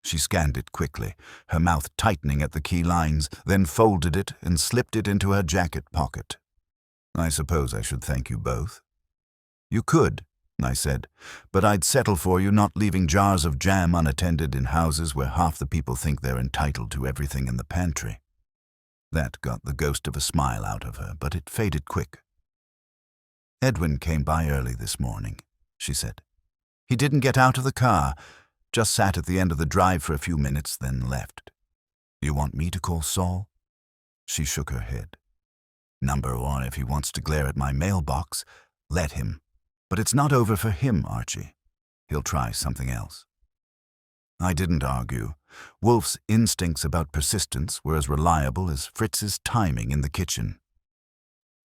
She scanned it quickly, her mouth tightening at the key lines, then folded it and slipped it into her jacket pocket. I suppose I should thank you both. You could, I said, but I'd settle for you not leaving jars of jam unattended in houses where half the people think they're entitled to everything in the pantry. That got the ghost of a smile out of her, but it faded quick. Edwin came by early this morning, she said. He didn't get out of the car, just sat at the end of the drive for a few minutes, then left. You want me to call Saul? She shook her head. Number 1, if he wants to glare at my mailbox, let him. But it's not over for him, Archie. He'll try something else. I didn't argue. Wolfe's instincts about persistence were as reliable as Fritz's timing in the kitchen.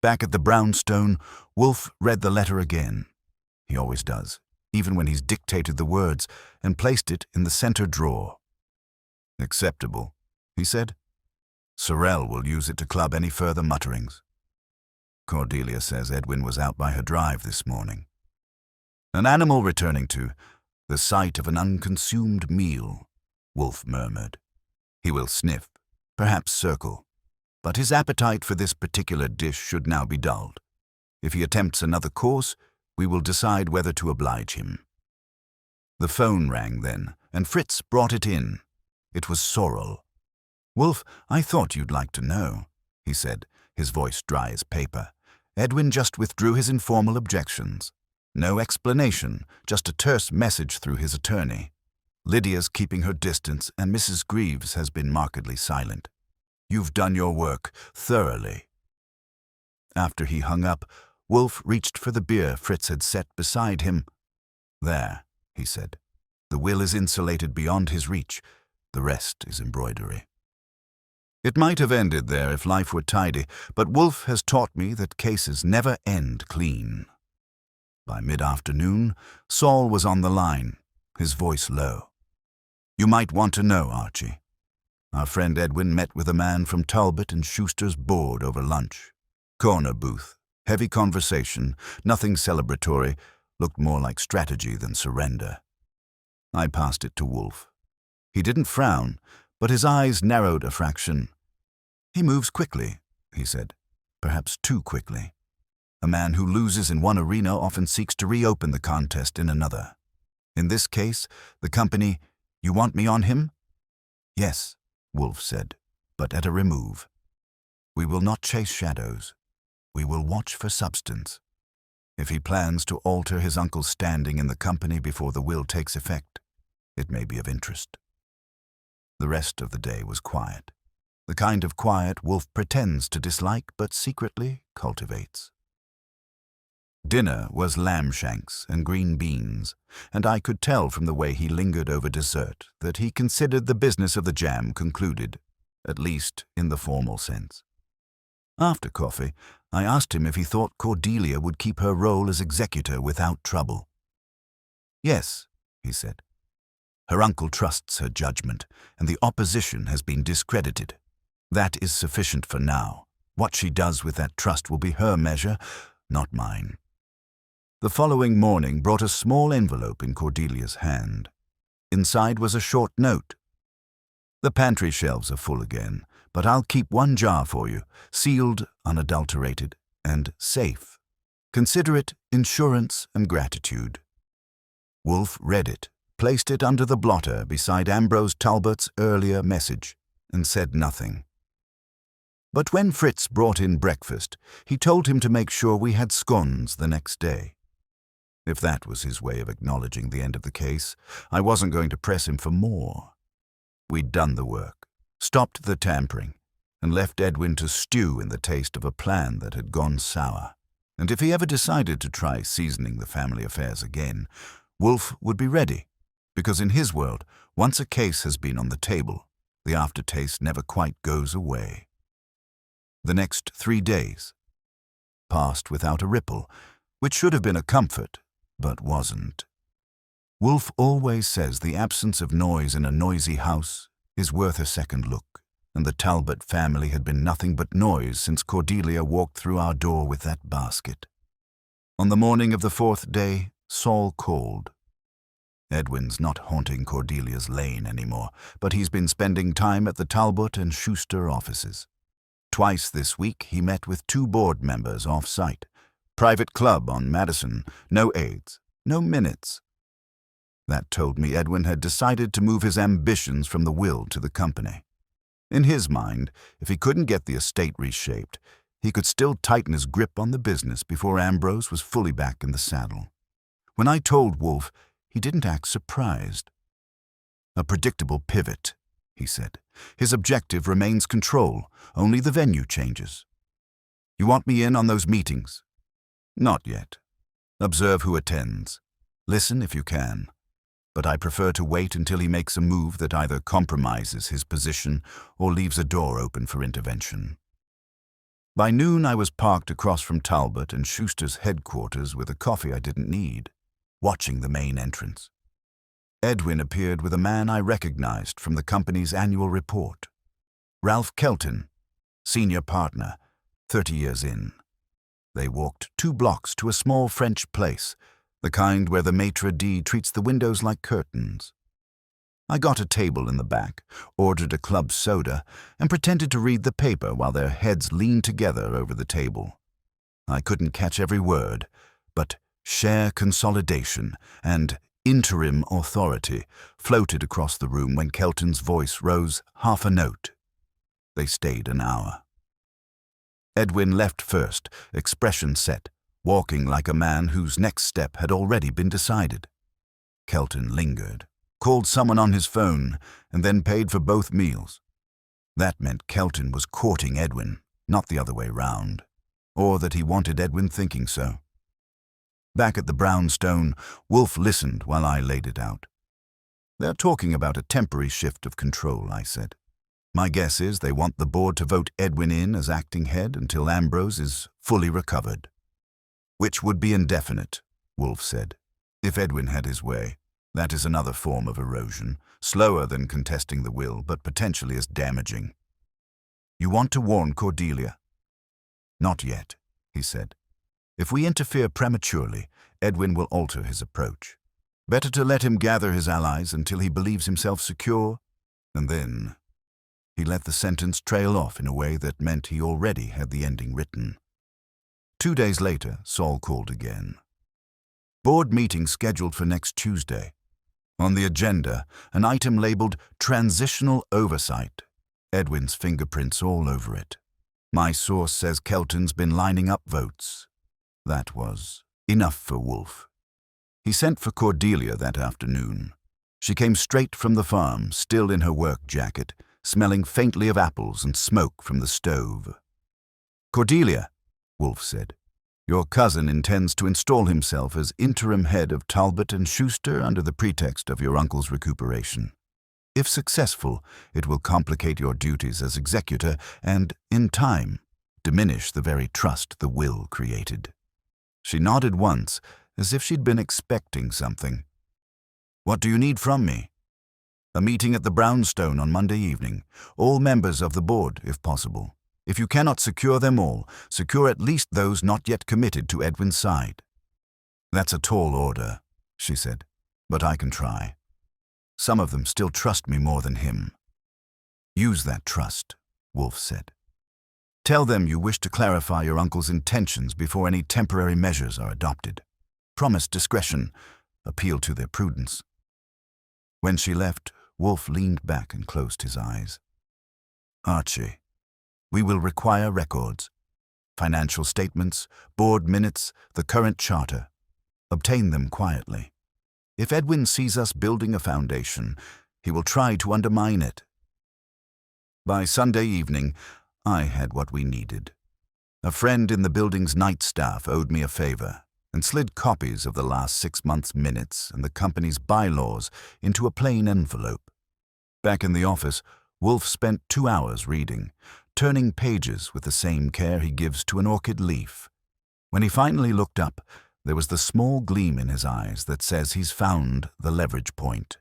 Back at the brownstone, Wolfe read the letter again. He always does, even when he's dictated the words, and placed it in the center drawer. Acceptable, he said. Sorrel will use it to club any further mutterings. Cordelia says Edwin was out by her drive this morning. An animal returning to the sight of an unconsumed meal, Wolfe murmured. He will sniff, perhaps circle, but his appetite for this particular dish should now be dulled. If he attempts another course, we will decide whether to oblige him. The phone rang then, and Fritz brought it in. It was Sorrel. Wolfe, I thought you'd like to know, he said, his voice dry as paper. Edwin just withdrew his informal objections. No explanation, just a terse message through his attorney. Lydia's keeping her distance, and Mrs. Greaves has been markedly silent. You've done your work thoroughly. After he hung up, Wolfe reached for the beer Fritz had set beside him. There, he said. The will is insulated beyond his reach. The rest is embroidery. It might have ended there if life were tidy, but Wolfe has taught me that cases never end clean. By mid-afternoon, Saul was on the line, his voice low. You might want to know, Archie. Our friend Edwin met with a man from Talbot and Schuster's board over lunch. Corner booth, heavy conversation, nothing celebratory, looked more like strategy than surrender. I passed it to Wolfe. He didn't frown, but his eyes narrowed a fraction. He moves quickly, he said, perhaps too quickly. A man who loses in one arena often seeks to reopen the contest in another. In this case, the company, you want me on him? Yes, Wolfe said, but at a remove. We will not chase shadows. We will watch for substance. If he plans to alter his uncle's standing in the company before the will takes effect, it may be of interest. The rest of the day was quiet. The kind of quiet Wolfe pretends to dislike but secretly cultivates. Dinner was lamb shanks and green beans, and I could tell from the way he lingered over dessert that he considered the business of the jam concluded, at least in the formal sense. After coffee, I asked him if he thought Cordelia would keep her role as executor without trouble. Yes, he said. Her uncle trusts her judgment, and the opposition has been discredited. That is sufficient for now. What she does with that trust will be her measure, not mine. The following morning brought a small envelope in Cordelia's hand. Inside was a short note. The pantry shelves are full again, but I'll keep 1 jar for you, sealed, unadulterated, and safe. Consider it insurance and gratitude. Wolfe read it, placed it under the blotter beside Ambrose Talbot's earlier message, and said nothing. But when Fritz brought in breakfast, he told him to make sure we had scones the next day. If that was his way of acknowledging the end of the case, I wasn't going to press him for more. We'd done the work, stopped the tampering, and left Edwin to stew in the taste of a plan that had gone sour. And if he ever decided to try seasoning the family affairs again, Wolfe would be ready, because in his world, once a case has been on the table, the aftertaste never quite goes away. The next 3 days passed without a ripple, which should have been a comfort, but wasn't. Wolfe always says the absence of noise in a noisy house is worth a second look, and the Talbot family had been nothing but noise since Cordelia walked through our door with that basket. On the morning of the 4th day, Saul called. Edwin's not haunting Cordelia's lane anymore, but he's been spending time at the Talbot and Schuster offices. Twice this week he met with 2 board members off-site. Private club on Madison, no aides, no minutes. That told me Edwin had decided to move his ambitions from the will to the company. In his mind, if he couldn't get the estate reshaped, he could still tighten his grip on the business before Ambrose was fully back in the saddle. When I told Wolfe, he didn't act surprised. "A predictable pivot," he said. "His objective remains control, only the venue changes." "You want me in on those meetings?" "Not yet. Observe who attends. Listen if you can. But I prefer to wait until he makes a move that either compromises his position or leaves a door open for intervention." By noon, I was parked across from Talbot and Schuster's headquarters with a coffee I didn't need, watching the main entrance. Edwin appeared with a man I recognized from the company's annual report. Ralph Kelton, senior partner, 30 years in. They walked 2 blocks to a small French place, the kind where the maitre d' treats the windows like curtains. I got a table in the back, ordered a club soda, and pretended to read the paper while their heads leaned together over the table. I couldn't catch every word, but share consolidation and interim authority floated across the room when Kelton's voice rose half a note. They stayed an hour. Edwin left first, expression set, walking like a man whose next step had already been decided. Kelton lingered, called someone on his phone, and then paid for both meals. That meant Kelton was courting Edwin, not the other way round, or that he wanted Edwin thinking so. Back at the brownstone, Wolfe listened while I laid it out. "They're talking about a temporary shift of control," I said. "My guess is they want the board to vote Edwin in as acting head until Ambrose is fully recovered." "Which would be indefinite," Wolfe said. "If Edwin had his way, that is another form of erosion, slower than contesting the will, but potentially as damaging." "You want to warn Cordelia?" "Not yet," he said. "If we interfere prematurely, Edwin will alter his approach. Better to let him gather his allies until he believes himself secure, and then—" He let the sentence trail off in a way that meant he already had the ending written. 2 days later, Saul called again. Board meeting scheduled for next Tuesday. On the agenda, an item labeled Transitional Oversight. Edwin's fingerprints all over it. My source says Kelton's been lining up votes. That was enough for Wolfe. He sent for Cordelia that afternoon. She came straight from the farm, still in her work jacket, smelling faintly of apples and smoke from the stove. "Cordelia," Wolfe said, "your cousin intends to install himself as interim head of Talbot and Schuster under the pretext of your uncle's recuperation. If successful, it will complicate your duties as executor and, in time, diminish the very trust the will created." She nodded once, as if she'd been expecting something. "What do you need from me?" "A meeting at the brownstone on Monday evening. All members of the board, if possible. If you cannot secure them all, secure at least those not yet committed to Edwin's side." "That's a tall order," she said, "but I can try. Some of them still trust me more than him." "Use that trust," Wolfe said. "Tell them you wish to clarify your uncle's intentions before any temporary measures are adopted. Promise discretion. Appeal to their prudence." When she left, Wolfe leaned back and closed his eyes. "Archie, we will require records. Financial statements, board minutes, the current charter. Obtain them quietly. If Edwin sees us building a foundation, he will try to undermine it." By Sunday evening, I had what we needed. A friend in the building's night staff owed me a favor and slid copies of the last 6 months' minutes and the company's bylaws into a plain envelope. Back in the office, Wolfe spent 2 hours reading, turning pages with the same care he gives to an orchid leaf. When he finally looked up, there was the small gleam in his eyes that says he's found the leverage point.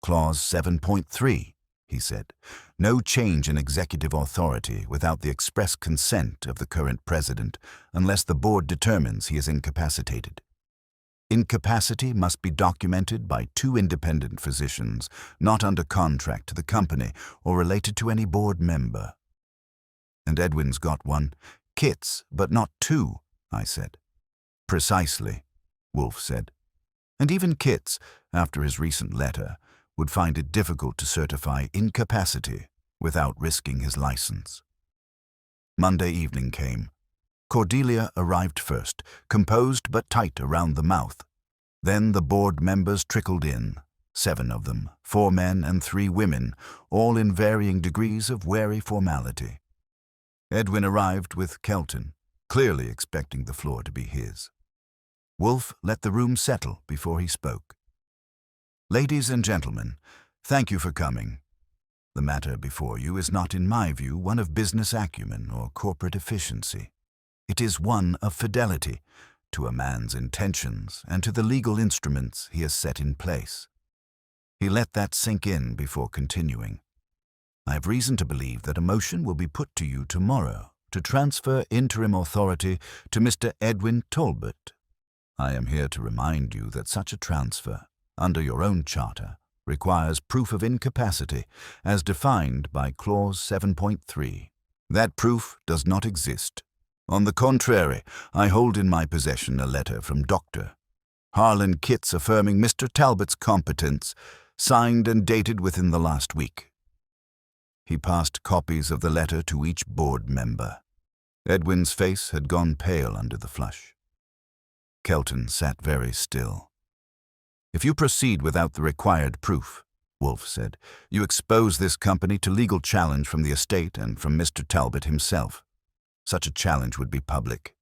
"Clause 7.3, he said, "no change in executive authority without the express consent of the current president unless the board determines he is incapacitated." Incapacity must be documented by 2 independent physicians, not under contract to the company or related to any board member. And Edwin's got one. Kits, but not 2, I said. Precisely, Wolfe said. And even Kits, after his recent letter, would find it difficult to certify incapacity without risking his license. Monday evening came. Cordelia arrived first, composed but tight around the mouth. Then the board members trickled in, 7 of them, 4 men and 3 women, all in varying degrees of wary formality. Edwin arrived with Kelton, clearly expecting the floor to be his. Wolfe let the room settle before he spoke. Ladies and gentlemen, thank you for coming. The matter before you is not, in my view, one of business acumen or corporate efficiency. It is one of fidelity to a man's intentions and to the legal instruments he has set in place. He let that sink in before continuing. I have reason to believe that a motion will be put to you tomorrow to transfer interim authority to Mr. Edwin Talbot. I am here to remind you that such a transfer, under your own charter, requires proof of incapacity as defined by Clause 7.3. That proof does not exist. On the contrary, I hold in my possession a letter from Dr. Harlan Kitts affirming Mr. Talbot's competence, signed and dated within the last week. He passed copies of the letter to each board member. Edwin's face had gone pale under the flush. Kelton sat very still. If you proceed without the required proof, Wolfe said, you expose this company to legal challenge from the estate and from Mr. Talbot himself. Such a challenge would be public.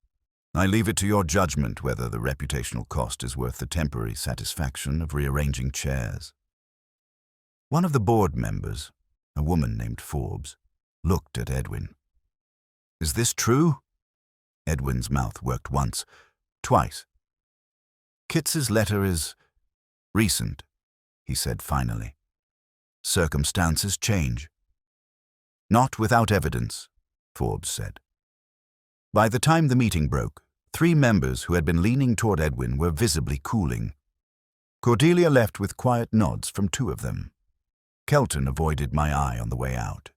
I leave it to your judgment whether the reputational cost is worth the temporary satisfaction of rearranging chairs. One of the board members, a woman named Forbes, looked at Edwin. Is this true? Edwin's mouth worked once, twice. Kitts's letter is recent, he said finally. Circumstances change. Not without evidence, Forbes said. By the time the meeting broke, 3 members who had been leaning toward Edwin were visibly cooling. Cordelia left with quiet nods from 2 of them. Kelton avoided my eye on the way out.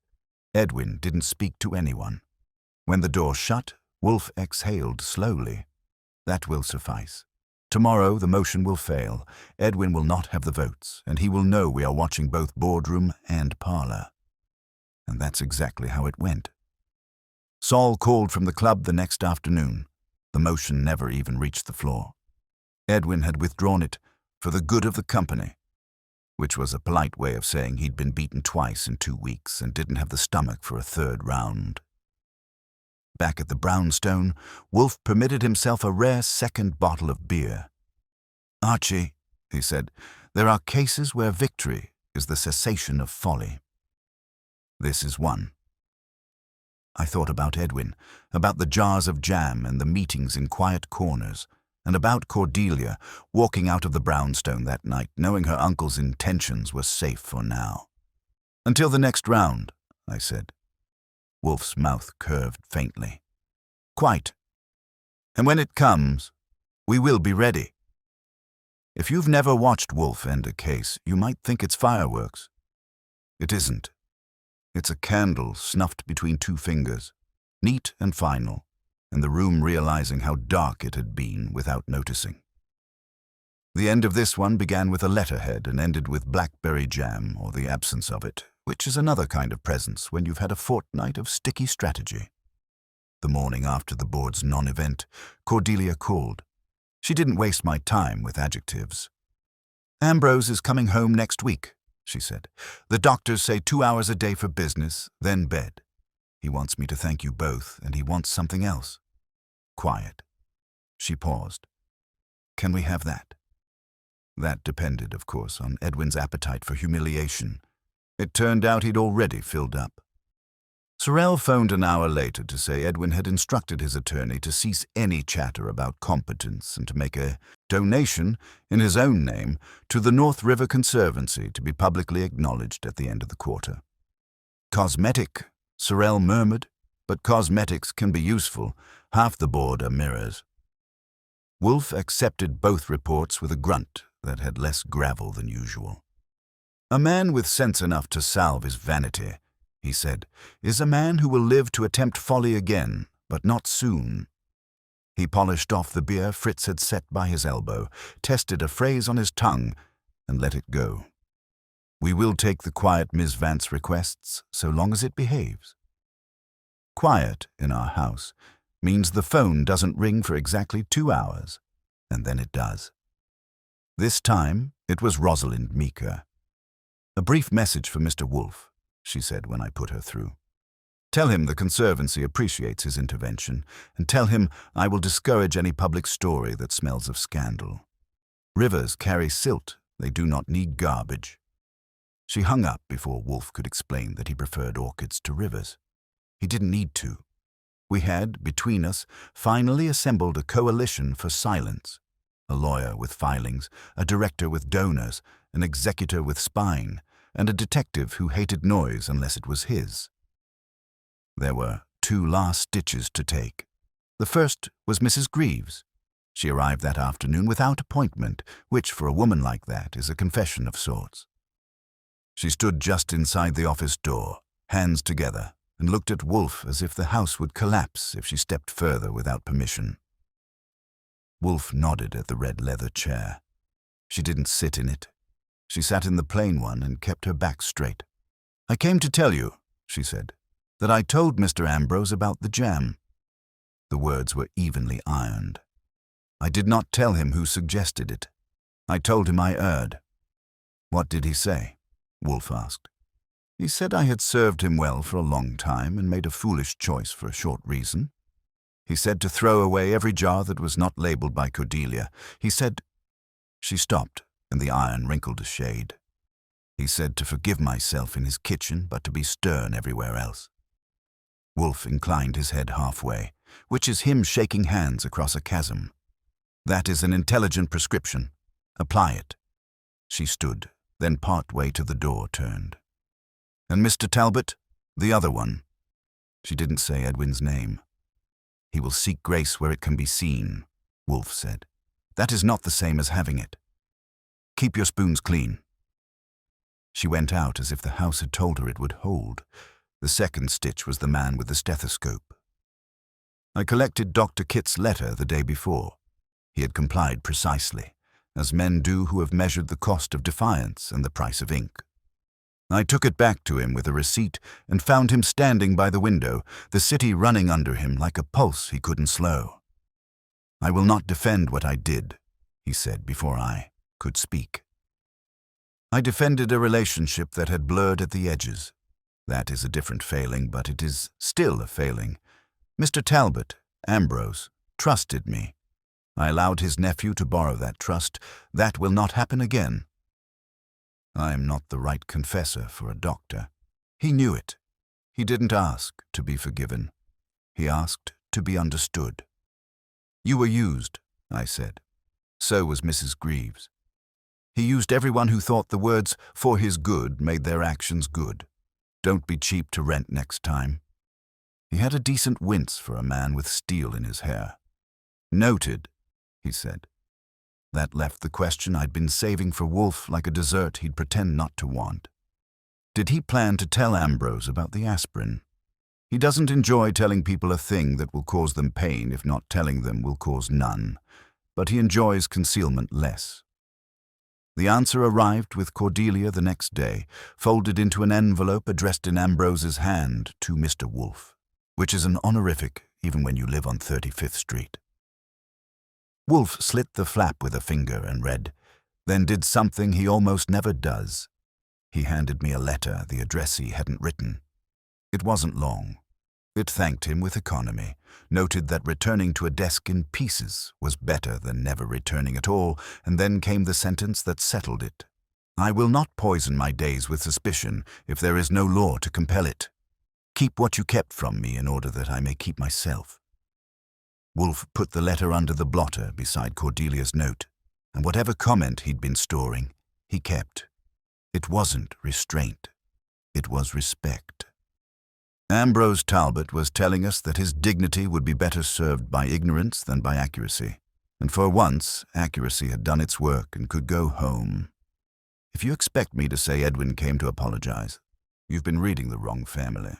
Edwin didn't speak to anyone. When the door shut, Wolfe exhaled slowly. That will suffice. Tomorrow the motion will fail. Edwin will not have the votes, and he will know we are watching both boardroom and parlor. And that's exactly how it went. Saul called from the club the next afternoon. The motion never even reached the floor. Edwin had withdrawn it for the good of the company, which was a polite way of saying he'd been beaten twice in 2 weeks and didn't have the stomach for a 3rd round. Back at the Brownstone, Wolfe permitted himself a rare 2nd bottle of beer. Archie, he said, there are cases where victory is the cessation of folly. This is one. I thought about Edwin, about the jars of jam and the meetings in quiet corners, and about Cordelia walking out of the Brownstone that night, knowing her uncle's intentions were safe for now. Until the next round, I said. Wolfe's mouth curved faintly. Quite. And when it comes, we will be ready. If you've never watched Wolfe end a case, you might think it's fireworks. It isn't. It's a candle snuffed between 2 fingers, neat and final, and the room realizing how dark it had been without noticing. The end of this one began with a letterhead and ended with blackberry jam, or the absence of it, which is another kind of presence when you've had a fortnight of sticky strategy. The morning after the board's non-event, Cordelia called. She didn't waste my time with adjectives. Ambrose is coming home next week, she said. The doctors say 2 hours a day for business, then bed. He wants me to thank you both, and he wants something else. Quiet. She paused. Can we have that? That depended, of course, on Edwin's appetite for humiliation. It turned out he'd already filled up. Sorrel phoned an hour later to say Edwin had instructed his attorney to cease any chatter about competence and to make a donation in his own name to the North River Conservancy to be publicly acknowledged at the end of the quarter. Cosmetic, Sorrel murmured, but cosmetics can be useful. Half the board are mirrors. Wolfe accepted both reports with a grunt that had less gravel than usual. "A man with sense enough to salve his vanity," he said, "is a man who will live to attempt folly again, but not soon." He polished off the beer Fritz had set by his elbow, tested a phrase on his tongue, and let it go. "We will take the quiet Miss Vance requests so long as it behaves." Quiet in our house means the phone doesn't ring for exactly 2 hours, and then it does. This time, it was Rosalind Meeker. "A brief message for Mr. Wolfe," she said when I put her through. "Tell him the Conservancy appreciates his intervention, and tell him I will discourage any public story that smells of scandal. Rivers carry silt, they do not need garbage." She hung up before Wolfe could explain that he preferred orchids to rivers. He didn't need to. We had, between us, finally assembled a coalition for silence. A lawyer with filings, a director with donors, an executor with spine, and a detective who hated noise unless it was his. There were 2 last stitches to take. The first was Mrs. Greaves. She arrived that afternoon without appointment, which for a woman like that is a confession of sorts. She stood just inside the office door, hands together, and looked at Wolfe as if the house would collapse if she stepped further without permission. Wolfe nodded at the red leather chair. She didn't sit in it. She sat in the plain one and kept her back straight. "I came to tell you," she said, "that I told Mr. Ambrose about the jam." The words were evenly ironed. "I did not tell him who suggested it. I told him I erred." "What did he say?" Wolfe asked. "He said I had served him well for a long time and made a foolish choice for a short reason. He said to throw away every jar that was not labeled by Cordelia. He said—" She stopped, and the iron wrinkled a shade. "He said to forgive myself in his kitchen, but to be stern everywhere else." Wolfe inclined his head halfway, which is him shaking hands across a chasm. "That is an intelligent prescription. Apply it." She stood, then part-way to the door turned. "And Mr. Talbot, the other one." She didn't say Edwin's name. "He will seek grace where it can be seen," Wolfe said. "That is not the same as having it. Keep your spoons clean." She went out as if the house had told her it would hold. The second stitch was the man with the stethoscope. I collected Dr. Kitt's letter the day before. He had complied precisely, as men do who have measured the cost of defiance and the price of ink. I took it back to him with a receipt and found him standing by the window, the city running under him like a pulse he couldn't slow. "I will not defend what I did," he said before I could speak. "I defended a relationship that had blurred at the edges. That is a different failing, but it is still a failing. Mr. Talbot, Ambrose, trusted me. I allowed his nephew to borrow that trust. That will not happen again. I am not the right confessor for a doctor. He knew it. He didn't ask to be forgiven. He asked to be understood." "You were used," I said. "So was Mrs. Greaves. He used everyone who thought the words 'for his good' made their actions good. Don't be cheap to rent next time." He had a decent wince for a man with steel in his hair. "Noted," he said. That left the question I'd been saving for Wolfe like a dessert he'd pretend not to want. Did he plan to tell Ambrose about the aspirin? He doesn't enjoy telling people a thing that will cause them pain if not telling them will cause none, but he enjoys concealment less. The answer arrived with Cordelia the next day, folded into an envelope addressed in Ambrose's hand to Mr. Wolfe, which is an honorific even when you live on 35th Street. Wolfe slit the flap with a finger and read, then did something he almost never does. He handed me a letter the addressee hadn't written. It wasn't long. It thanked him with economy, noted that returning to a desk in pieces was better than never returning at all, and then came the sentence that settled it. "I will not poison my days with suspicion if there is no law to compel it. Keep what you kept from me in order that I may keep myself." Wolfe put the letter under the blotter beside Cordelia's note, and whatever comment he'd been storing, he kept. It wasn't restraint. It was respect. Ambrose Talbot was telling us that his dignity would be better served by ignorance than by accuracy. And for once, accuracy had done its work and could go home. If you expect me to say Edwin came to apologize, you've been reading the wrong family.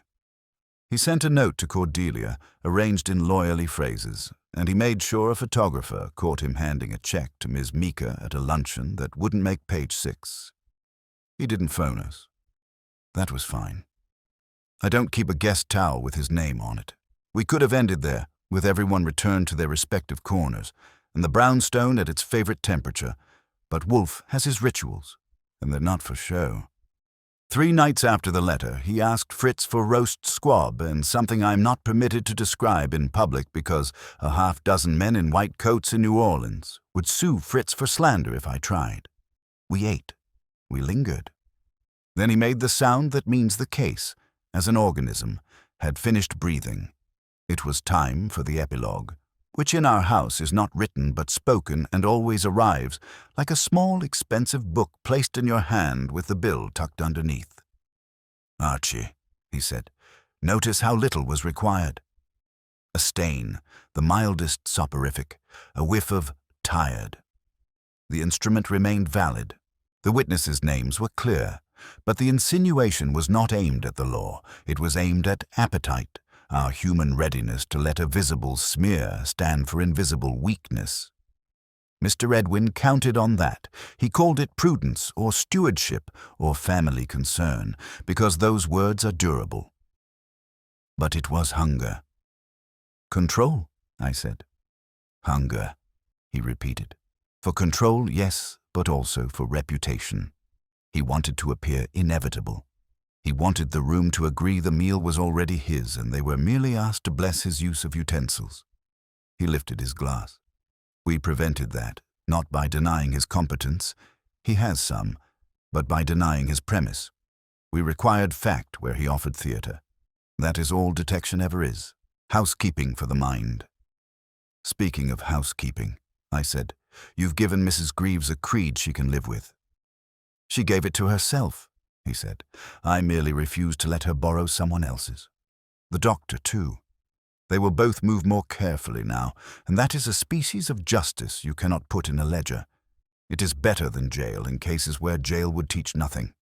He sent a note to Cordelia, arranged in lawyerly phrases, and he made sure a photographer caught him handing a check to Ms. Mika at a luncheon that wouldn't make page 6. He didn't phone us. That was fine. I don't keep a guest towel with his name on it. We could have ended there, with everyone returned to their respective corners, and the brownstone at its favorite temperature, but Wolfe has his rituals, and they're not for show. 3 nights after the letter, he asked Fritz for roast squab and something I'm not permitted to describe in public because a half-dozen men in white coats in New Orleans would sue Fritz for slander if I tried. We ate. We lingered. Then he made the sound that means the case, as an organism, had finished breathing. It was time for the epilogue, which in our house is not written but spoken and always arrives like a small, expensive book placed in your hand with the bill tucked underneath. "Archie," he said, "notice how little was required. A stain, the mildest soporific, a whiff of tired. The instrument remained valid. The witnesses' names were clear, but the insinuation was not aimed at the law. It was aimed at appetite, our human readiness to let a visible smear stand for invisible weakness. Mr. Edwin counted on that. He called it prudence or stewardship or family concern, because those words are durable. But it was hunger. "Control," I said. "Hunger," he repeated. "For control, yes, but also for reputation." He wanted to appear inevitable. He wanted the room to agree the meal was already his and they were merely asked to bless his use of utensils. He lifted his glass. We prevented that, not by denying his competence, he has some, but by denying his premise. We required fact where he offered theater. That is all detection ever is, housekeeping for the mind. "Speaking of housekeeping," I said, "you've given Mrs. Greaves a creed she can live with." "She gave it to herself," he said. "I merely refused to let her borrow someone else's. The doctor, too. They will both move more carefully now, and that is a species of justice you cannot put in a ledger. It is better than jail in cases where jail would teach nothing."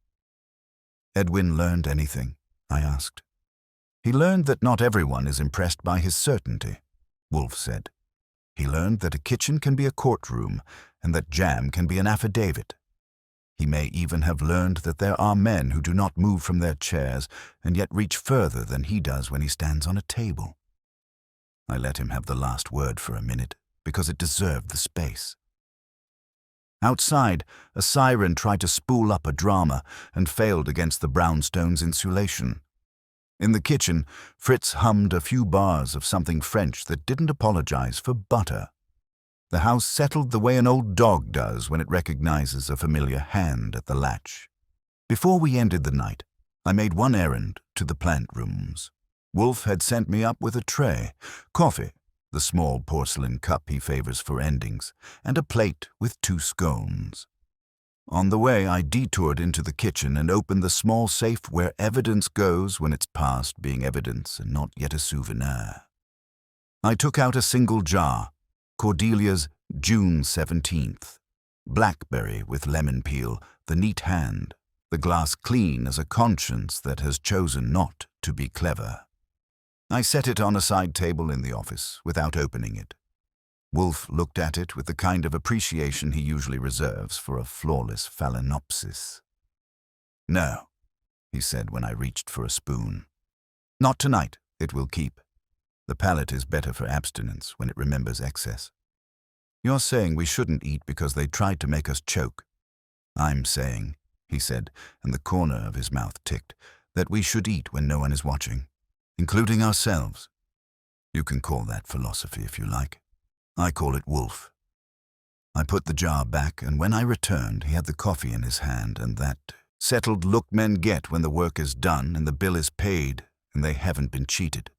"Edwin learned anything?" I asked. "He learned that not everyone is impressed by his certainty," Wolfe said. "He learned that a kitchen can be a courtroom, and that jam can be an affidavit. He may even have learned that there are men who do not move from their chairs and yet reach further than he does when he stands on a table." I let him have the last word for a minute, because it deserved the space. Outside, a siren tried to spool up a drama and failed against the brownstone's insulation. In the kitchen, Fritz hummed a few bars of something French that didn't apologize for butter. The house settled the way an old dog does when it recognizes a familiar hand at the latch. Before we ended the night, I made one errand to the plant rooms. Wolfe had sent me up with a tray, coffee, the small porcelain cup he favors for endings, and a plate with 2 scones. On the way, I detoured into the kitchen and opened the small safe where evidence goes when it's past being evidence and not yet a souvenir. I took out a single jar, Cordelia's June 17th. Blackberry with lemon peel, the neat hand, the glass clean as a conscience that has chosen not to be clever. I set it on a side table in the office without opening it. Wolfe looked at it with the kind of appreciation he usually reserves for a flawless phalaenopsis. "No," he said when I reached for a spoon. "Not tonight, it will keep. The palate is better for abstinence when it remembers excess. You're saying we shouldn't eat because they tried to make us choke. I'm saying," he said, and the corner of his mouth ticked, "that we should eat when no one is watching, including ourselves. You can call that philosophy if you like. I call it Wolfe." I put the jar back, and when I returned, he had the coffee in his hand and that settled look men get when the work is done and the bill is paid and they haven't been cheated.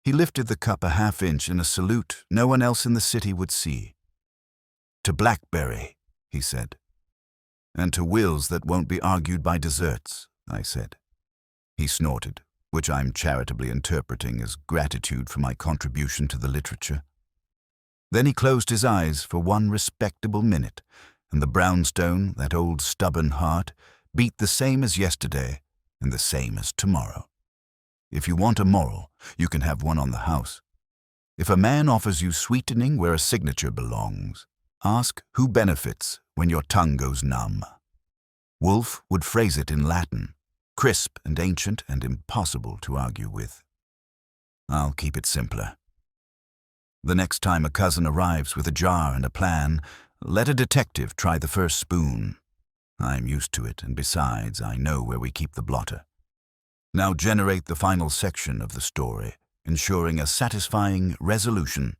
He lifted the cup a half-inch in a salute no one else in the city would see. "To Blackberry," he said. "And to wills that won't be argued by desserts," I said. He snorted, which I'm charitably interpreting as gratitude for my contribution to the literature. Then he closed his eyes for one respectable minute, and the brownstone, that old stubborn heart, beat the same as yesterday and the same as tomorrow. If you want a moral, you can have one on the house. If a man offers you sweetening where a signature belongs, ask who benefits when your tongue goes numb. Wolfe would phrase it in Latin, crisp and ancient and impossible to argue with. I'll keep it simpler. The next time a cousin arrives with a jar and a plan, let a detective try the first spoon. I'm used to it, and besides, I know where we keep the blotter. Now generate the final section of the story, ensuring a satisfying resolution.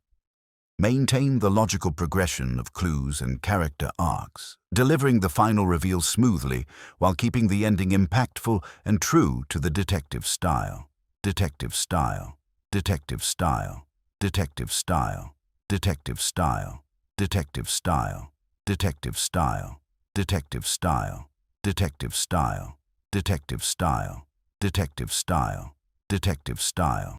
Maintain the logical progression of clues and character arcs, delivering the final reveal smoothly while keeping the ending impactful and true to the detective style. Detective style. Detective style. Detective style. Detective style. Detective style. Detective style. Detective style. Detective style. Detective style. Detective style. Detective style.